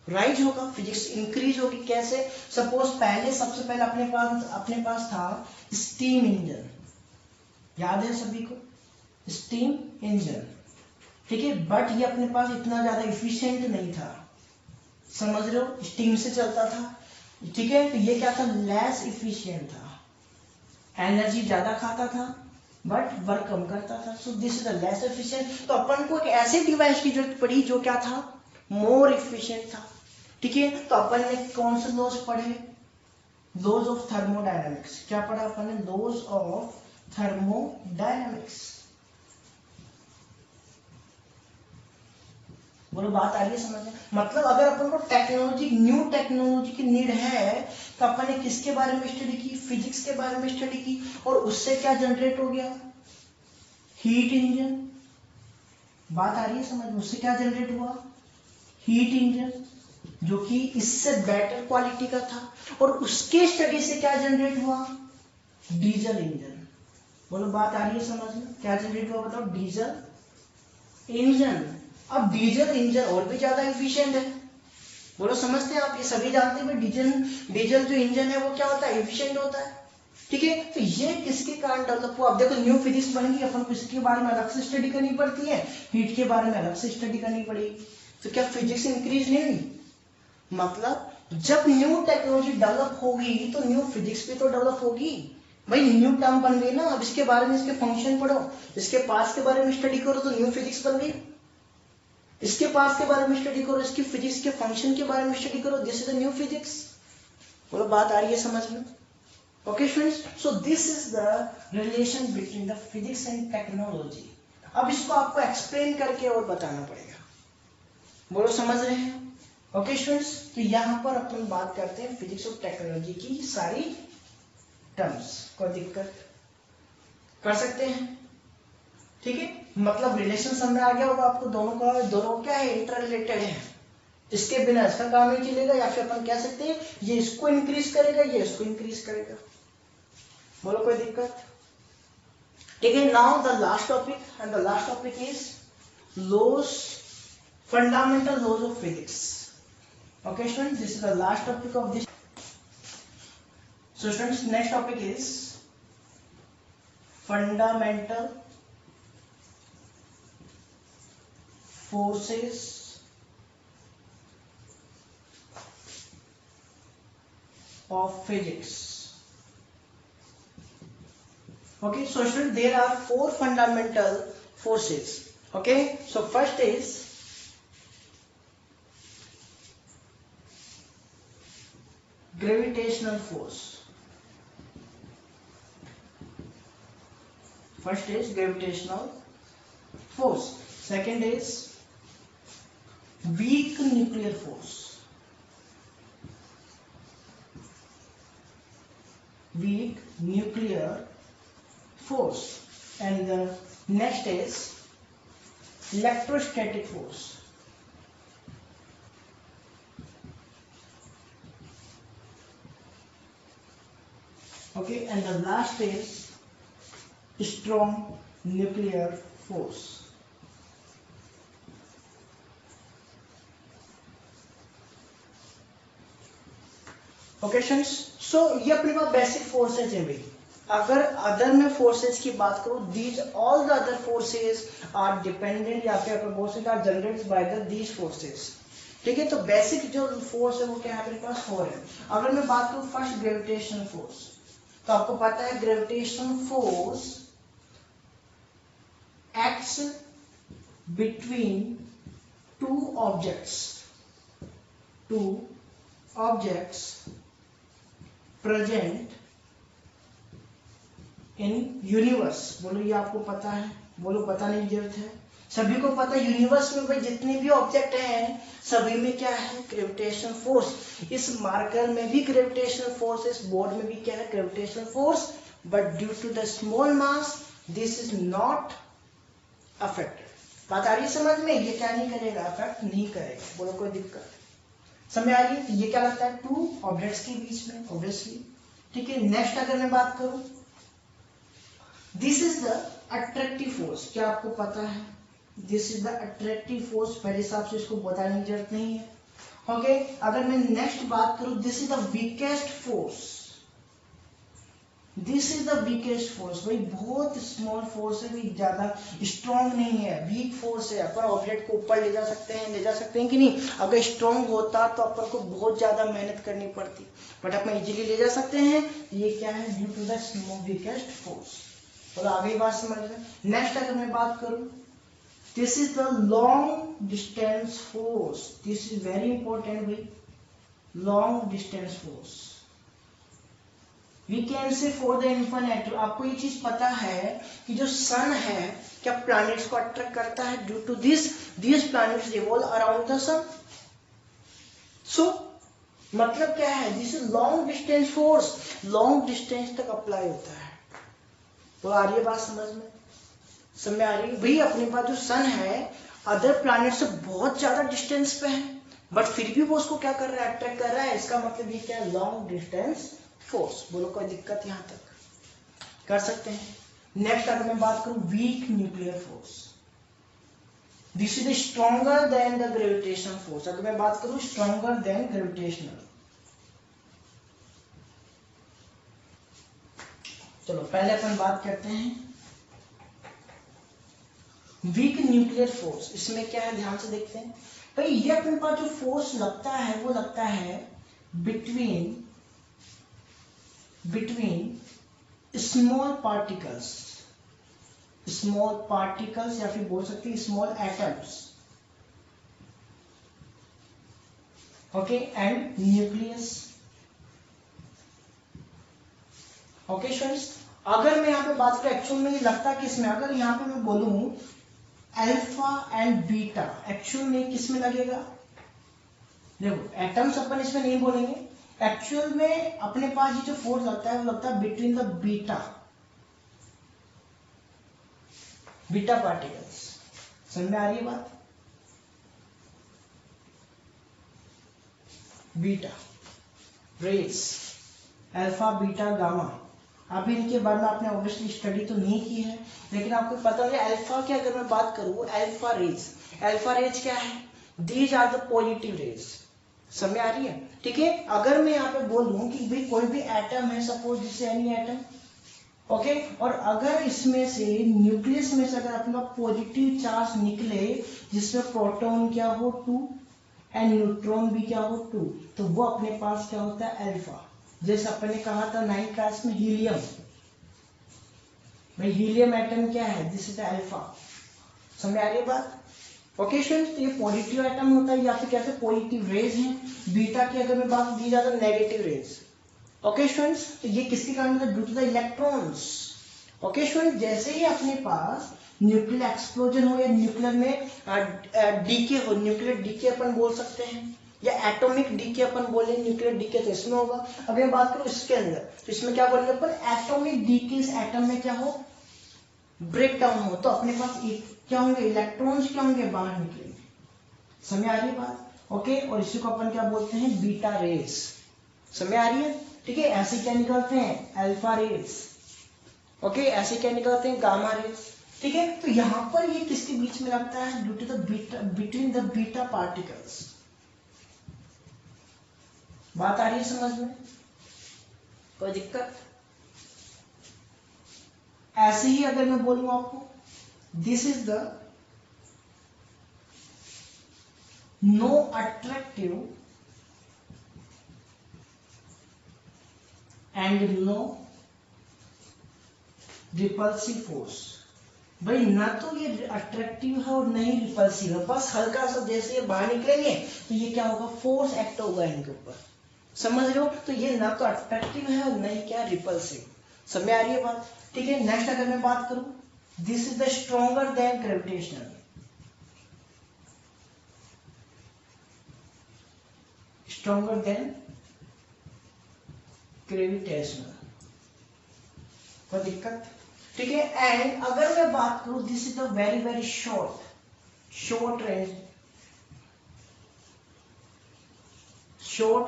राइज होगा, फिजिक्स इंक्रीज होगी। कैसे? सपोज पहले, सबसे पहले अपने पास था स्टीम इंजन, याद है सभी को? स्टीम इंजन, ठीक है। बट ये अपने पास इतना ज्यादा इफिशिएंट नहीं था, समझ रहे हो? स्टीम से चलता था, ठीक है। तो ये क्या था? लेस इफिशिएंट था, एनर्जी ज्यादा खाता था बट वर्क कम करता था। सो this is the less efficient. तो अपन को एक ऐसे डिवाइस की जरूरत पड़ी जो क्या था? मोर एफिशिएंट था, ठीक है। तो अपन ने कौन से लॉज पढ़े? Laws of thermodynamics. क्या पढ़ा अपन ने? Laws of thermodynamics. बोलो बात आ रही है समझ में? मतलब अगर अपन को टेक्नोलॉजी, न्यू टेक्नोलॉजी की नीड है तो अपन ने किसके बारे में स्टडी की? फिजिक्स के बारे में स्टडी की। और उससे क्या जनरेट हो गया? Heat engine. बात आ रही है समझ में? उससे क्या जनरेट हुआ? हीट इंजन, जो कि इससे बेटर क्वालिटी का था। और उसके स्टडी से क्या जनरेट हुआ? Diesel engine. बोलो बात आ रही है समझ में? क्या जनरेट हुआ बताओ? Diesel engine. अब डीजल इंजन और भी ज्यादा एफिशिएंट है। बोलो समझते हैं आप? ये सभी जानते हैं डीजल जो इंजन है वो क्या होता है? एफिशिएंट होता है, ठीक है। तो ये किसके कारण डेवलप हुआ? अब देखो न्यू फिजिक्स बनेगी, अपन को इसके बारे में अलग से स्टडी करनी पड़ती है, हीट के बारे में अलग से स्टडी करनी पड़ेगी। तो क्या फिजिक्स इंक्रीज नहीं हुई? मतलब जब न्यू टेक्नोलॉजी डेवलप होगी तो न्यू फिजिक्स भी तो डेवलप होगी। भाई न्यू टर्म बन गई ना, अब इसके बारे में, इसके फंक्शन पढ़ो, इसके पास के बारे में स्टडी करो तो न्यू फिजिक्स बन गई। इसके पास के बारे में स्टडी करो, इसकी फिजिक्स के फंक्शन के बारे में स्टडी करो, this is the new physics. बोलो बात आ रही है समझ में? Okay students, so this is the relation between the physics and technology. अब इसको आपको एक्सप्लेन करके और बताना पड़ेगा। बोलो समझ रहे हैं? ओके स्टूडेंट्स, तो यहाँ पर अपन बात करते हैं फिजिक्स और टेक्नोलॉजी की सारी टर्म्स। कोई दिक्कत? कर सकते हैं, ठीक है। मतलब रिलेशन समझ में आ गया होगा आपको दोनों का। दोनों क्या है? इंटर रिलेटेड है, इसके बिना इसका काम नहीं चलेगा, या फिर अपन कह सकते हैं ये इसको इंक्रीज करेगा, ये इसको इंक्रीज करेगा। बोलो कोई दिक्कत? ठीक है। Now the last topic, and the last topic is laws, fundamental laws of physics. Okay students, this is the last topic of this. So students, next topic is fundamental forces of physics. Okay, so students, there are four fundamental forces. Okay, so first is gravitational force. First is gravitational force. Second is weak nuclear force. Weak nuclear force. And the next is electrostatic force. Okay, and the last is strong nuclear force. Okay students, so ये अपने पास basic forces है भाई। अगर other में forces की बात करूं, these all the other forces are dependent या फिर बोल सकते हैं generated by the these forces. ठीक है, तो बेसिक जो फोर्स है वो क्या है अपने पास 4 है। अगर मैं बात करूं फर्स्ट ग्रेविटेशनल फोर्स, तो आपको पता है gravitational force acts between two objects present in universe. बोलो ये आपको पता है, बोलो बताने की जरूरत है, सभी को पता है यूनिवर्स में भाई जितने भी ऑब्जेक्ट हैं सभी में क्या है ग्रेविटेशनल फोर्स। इस मार्कर में भी ग्रेविटेशनल फोर्स, इस बोर्ड में भी क्या है gravitational force, but due to the small mass this is not affected. बात आ रही है समझ में? ये क्या नहीं करेगा, अफेक्ट नहीं करेगा। बोलो कोई दिक्कत समझ आ रही है? ये क्या लगता है टू ऑब्जेक्ट्स के बीच में ऑब्वियसली। ठीक है, नेक्स्ट अगर मैं बात करूं, this is the attractive force. क्या आपको पता है this is the attractive force? मेरे हिसाब से इसको बताने की जरूरत नहीं है। ओके, अगर मैं नेक्स्ट बात करूं, this is the weakest force. This is the weakest force. भाई बहुत स्मॉल फोर्स है, भाई ज्यादा स्ट्रॉन्ग नहीं है, वीक फोर्स है। अपन ऑब्जेक्ट को ऊपर ले जा सकते हैं कि नहीं? अगर स्ट्रॉन्ग होता तो अपन को बहुत ज्यादा मेहनत करनी पड़ती, बट अपन इजीली ले जा सकते हैं। ये क्या है due to the small weakest force. तो आगे बात समझ लें। नेक्स्ट अगर मैं बात करूं, this is the long distance force. This is very important भाई, long distance force. We can say for the infinite. आपको ये चीज पता है कि जो सन है क्या प्लैनेट्स को अट्रैक्ट करता है, due to this this planets revolve around the sun. So मतलब क्या है, this is long distance force, long distance तक अप्लाई होता है। तो आ रही है बात समझ में? समझ आ रही है भाई? अपने पास जो सन है अदर प्लैनेट से बहुत ज्यादा डिस्टेंस पे है, बट फिर भी वो उसको क्या कर रहा है, अट्रैक्ट कर रहा है। इसका मतलब ये क्या है, लॉन्ग डिस्टेंस फोर्स। बोलो कोई दिक्कत यहां तक कर सकते हैं? नेक्स्ट अगर मैं बात करूं weak nuclear force, this is stronger than the gravitational force. अगर मैं बात करूं स्ट्रॉन्गर देन ग्रेविटेशनल, चलो पहले अपन बात करते हैं वीक न्यूक्लियर फोर्स। इसमें क्या है ध्यान से देखते हैं भाई। ये अपने पास जो फोर्स लगता है वो लगता है बिटवीन स्मॉल पार्टिकल्स या फिर बोल सकते हैं small atoms, okay, and nucleus. Okay students, अगर मैं यहाँ पे बात करूं एक्चुअल में ये लगता किसमें, अगर यहाँ पे मैं बोलूं अल्फा एंड बीटा, एक्चुअल में किस में लगेगा? देखो एटम्स अपन इसमें नहीं बोलेंगे, एक्चुअल में अपने पास ये जो फोर्स लगता है वो लगता है बिटवीन द बीटा पार्टिकल्स। समझ में आ रही है बात? Beta rays, alpha beta gamma. अभी इनके बारे में आपने ऑब्वियसली स्टडी तो नहीं की है, लेकिन आपको पता है अल्फा की अगर मैं बात करूं अल्फा रेज क्या है, these are the positive rays. समझ आ रही है? ठीक है, अगर मैं यहाँ पे बोल दूं कि भाई कोई भी एटम है, suppose this any atom, okay, और अगर इसमें से न्यूक्लियस में से अगर अपना पॉजिटिव चार्ज निकले जिसमें प्रोटॉन क्या हो 2 एंड न्यूट्रॉन भी क्या हो 2, तो वो अपने पास क्या होता है अल्फा। जैसे अपन ने कहा था 9th क्लास में हीलियम, भाई हीलियम एटम क्या है, दिस इज अल्फा। समझ आ रही है बात? ओके स्टूडेंट्स, ये पॉजिटिव एटम होता है या फिर कैसे पॉजिटिव रेज हैं। बीटा की अगर मैं बात दी जाता है नेगेटिव रेज। ओके स्टूडेंट्स, तो ये किसके कारण होता है, due to the electrons. Okay students, जैसे ही अपने पास न्यूक्लियर एक्सप्लोजन हो या न्यूक्लियर में डीके हो, न्यूक्लियर डीके अपन बोल सकते हैं, या एटॉमिक डीके अपन बोले, न्यूक्लियर डीके तो इसमें होगा। अगर मैं बात करूं इसके अंदर, तो इसमें क्या बोलेंगे अपन, एटॉमिक डीके। इस एटम में क्या हो, ब्रेक डाउन हो, तो अपने पास क्या होंगे, इलेक्ट्रॉन्स क्या होंगे, बाहर निकलेंगे। समझ आ रही है बात? ओके, और इसी को अपन क्या बोलते हैं, बीटा रेस। समझ आ रही है? ठीक है, ऐसे क्या निकलते हैं अल्फा रेज, ओके, ऐसे क्या निकलते हैं गामा रेज, ठीक है। तो यहाँ पर ये किसके बीच में लगता है, due to the beta, between the beta particles. बात आ रही है समझ में, कोई दिक्कत? ऐसे ही अगर मैं बोलूं आपको, this is the no attractive and no repulsive force. भाई ना तो ये अट्रैक्टिव है और नहीं रिपल्सिव है, बस हल्का सा जैसे ये बाहर निकलेंगे तो ये क्या होगा, फोर्स एक्ट होगा इनके ऊपर, समझ रहे हो। तो ये ना तो अट्रैक्टिव है और नहीं क्या रिपल्सिव, समझ आ रही है बात, ठीक है। नेक्स्ट अगर मैं बात करूं, this is the stronger than gravitational, stronger than gravitational, कोई दिक्कत, ठीक है। एंड अगर मैं बात करूं, this is the very very short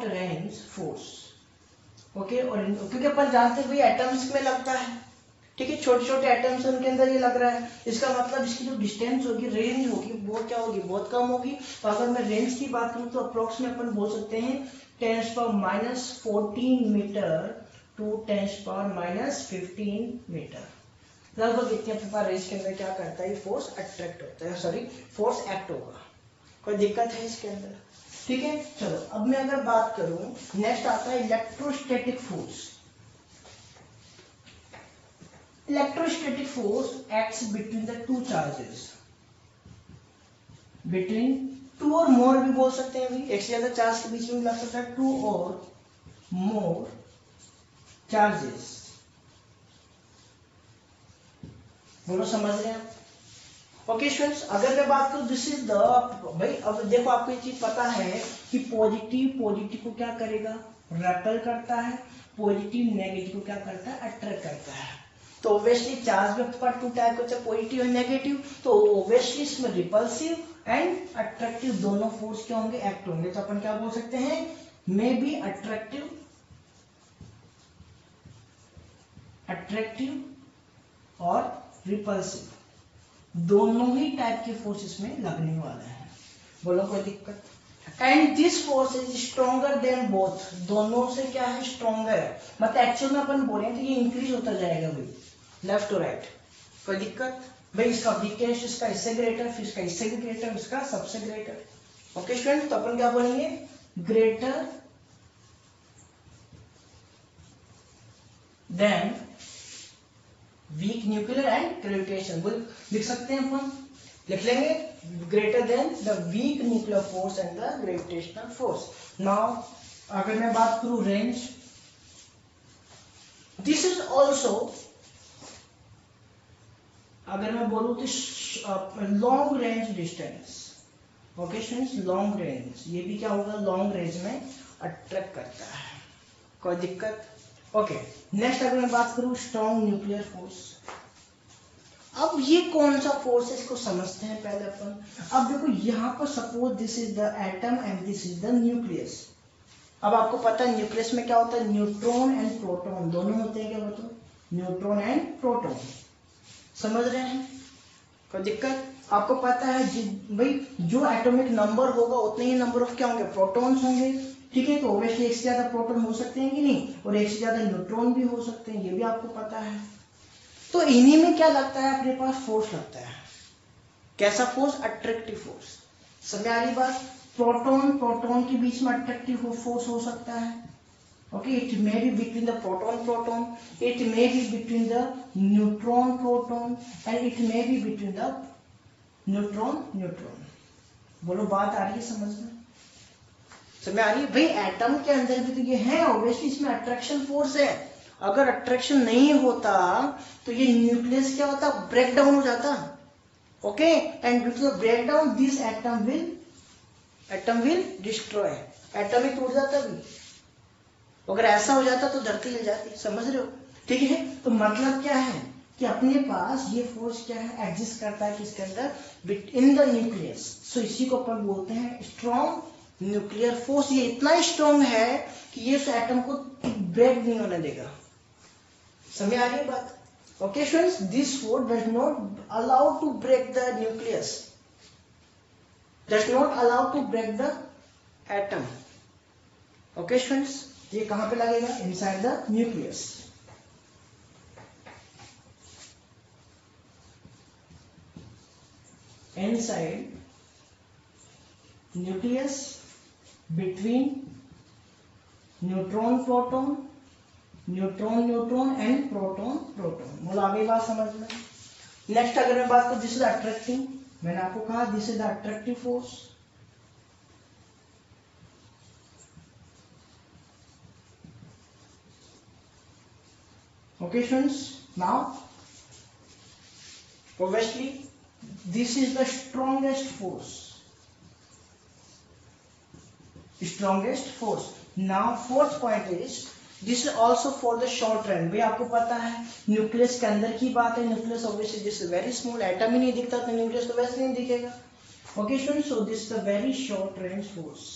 range force, okay. और क्योंकि अपन जानते हैं भाई एटम्स में लगता है, ठीक है, छोटे छोटे एटम्स उनके अंदर ये लग रहा है, इसका मतलब इसकी जो डिस्टेंस होगी, रेंज होगी, वो क्या होगी, बहुत कम होगी। तो अगर मैं रेंज की बात करूं तो अप्रोक्स में अपन बोल सकते हैं 10⁻⁻14 मीटर टू 10⁻⁻15 मीटर, लगभग इतने प्रकार रेंज के अंदर क्या करता है, फोर्स अट्रैक्ट होता है, सॉरी फोर्स एक्ट होगा, कोई दिक्कत है इसके अंदर, ठीक है। चलो अब मैं अगर बात करूं, नेक्स्ट आता है electrostatic force. Electrostatic force acts between the two charges, between two और मोर भी बोल सकते हैं, एक से ज्यादा चार्ज के बीच में लग सकता है, टू और मोर चार्जेस, बोलो समझ रहे हैं आप, ओके स्टूडेंट्स। अगर मैं बात करूं, दिस इज द, भाई अब देखो आपको ये चीज पता है कि पॉजिटिव को क्या करेगा, रेपेल करता है, पॉजिटिव नेगेटिव को क्या करता है, अट्रैक्ट करता है। तो ऑब्वियसली चार्ज में टू टाइप होता है, पॉजिटिव और नेगेटिव, तो ऑब्वियसली इसमें रिपल्सिव एंड अट्रैक्टिव दोनों फोर्स क्या होंगे, एक्ट होंगे। तो अपन क्या बोल सकते हैं, मे बी अट्रैक्टिव और रिपल्सिव, दोनों ही टाइप के फोर्स इसमें लगने वाले हैं, बोलो कोई दिक्कत। And this force is stronger than both, दोनों से क्या है, स्ट्रॉन्गर है, मतलब एक्चुअल में अपन बोले तो ये इंक्रीज होता जाएगा भाई, लेफ्ट टू राइट, कोई दिक्कत भाई। इसका वीकेस्ट, इसका इससे ग्रेटर, फिर इसका इससे भी ग्रेटर, इसका सबसे ग्रेटर, ओके स्टूडेंट। तो अपन क्या बोलेंगे, greater than weak nuclear and gravitation, लिख सकते हैं अपन, लिख लेंगे greater than the weak nuclear force and the gravitational force. Now अगर मैं बात करूं रेंज, दिस इज ऑल्सो, अगर मैं बोलूं तो long range distance, okay students, long range, ये भी क्या होगा, लॉन्ग रेंज में अट्रैक्ट करता है, कोई दिक्कत, ओके। नेक्स्ट अगर मैं बात करूं स्ट्रॉन्ग न्यूक्लियर फोर्स, अब ये कौन सा फोर्स है, इसको समझते हैं पहले अपन। अब देखो यहाँ पर suppose this is the atom and this is the nucleus. अब आपको पता है न्यूक्लियस में क्या होता है, न्यूट्रॉन एंड प्रोटॉन दोनों होते हैं, क्या बताओ, न्यूट्रॉन एंड प्रोटॉन, समझ रहे हैं, कोई दिक्कत। आपको पता है भाई जो एटॉमिक नंबर होगा उतने ही नंबर ऑफ क्या होंगे, प्रोटॉन्स होंगे, ठीक है। तो ऑब्वियसली एक से ज्यादा प्रोटॉन हो सकते हैं कि नहीं, और एक से ज्यादा न्यूट्रॉन भी हो सकते हैं, ये भी आपको पता है। तो इन्हीं में क्या लगता है, अपने पास फोर्स लगता है, कैसा फोर्स, अट्रैक्टिव फोर्स, समझ आ रही बात। प्रोटॉन के बीच में अट्रैक्टिव फोर्स हो सकता है, okay, it may be between the proton, it may be between the neutron and it may be between the neutron, बोलो बात आ रही है समझ में, समझ आ रही है भाई। एटम के अंदर भी तो ये है, ऑब्वियसली इसमें अट्रैक्शन फोर्स है, अगर अट्रैक्शन नहीं होता तो ये न्यूक्लियस क्या होता, ब्रेक डाउन हो जाता, okay, and due to the break down this atom will destroy, atom ही टूट जाता भी, अगर ऐसा हो जाता तो धरती हिल जाती, समझ रहे हो, ठीक है। तो मतलब क्या है कि अपने पास ये फोर्स क्या है, एग्जिस्ट करता है किसके अंदर, इन द न्यूक्लियस, सो इसी को अपन बोलते हैं स्ट्रॉन्ग न्यूक्लियर फोर्स ये इतना स्ट्रॉन्ग है कि ये उस एटम को ब्रेक नहीं होने देगा। समझ आ रही है बात? Okay students, this force does not allow to break the nucleus, does not allow to break the atom. Okay students, ये कहां पे लगेगा? Inside the nucleus. Inside nucleus between neutron proton, neutron neutron and proton proton। बोलो आगे बात समझ में। Next अगर मैं बात करूं, दिस इज अट्रैक्टिव, मैंने आपको कहा this is the attractive force. Okay students, now obviously this is the strongest force, strongest force। now fourth point is this is also for the short run। भाई आपको पता है न्यूक्लियस के अंदर की बात है, nucleus obviously this is very small, atom ही नहीं दिखता तो न्यूक्लियस तो वैसे नहीं दिखेगा। Okay students, so this is the very short range force.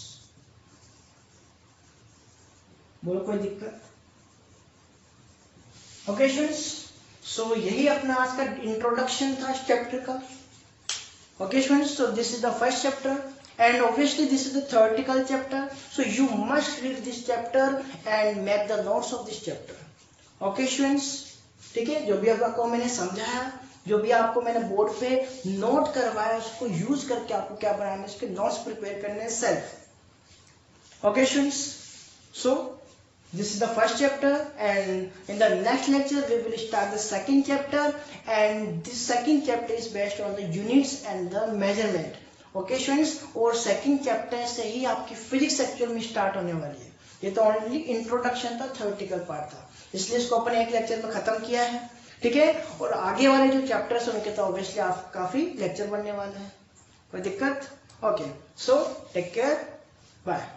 बोलो कोई दिक्कत? ओके स्टूडेंट्स, सो यही अपना आज का इंट्रोडक्शन था इस चैप्टर का। Okay students, so this is the first chapter and obviously this is the theoretical chapter, so you must read this chapter and make the notes of this chapter। Okay students, ठीक है, जो भी आपको मैंने समझाया, जो भी आपको मैंने बोर्ड पे नोट करवाया, उसको यूज करके आपको क्या बनाना है, इसके नोट्स प्रिपेयर करने हैं self. Okay students, so this is the first chapter and in the next lecture we will start the second chapter and this second chapter is based on the units and the measurement। okay students, और second chapter से ही आपकी physics actual में start होने वाली है। ये तो only introduction था, theoretical part था, इसलिए इसको अपन एक lecture में खत्म किया है। ठीक है, और आगे वाले जो chapters हैं उनके तो obviously आप काफी lecture बनने वाले हैं। कोई दिक्कत? Okay, so take care, bye.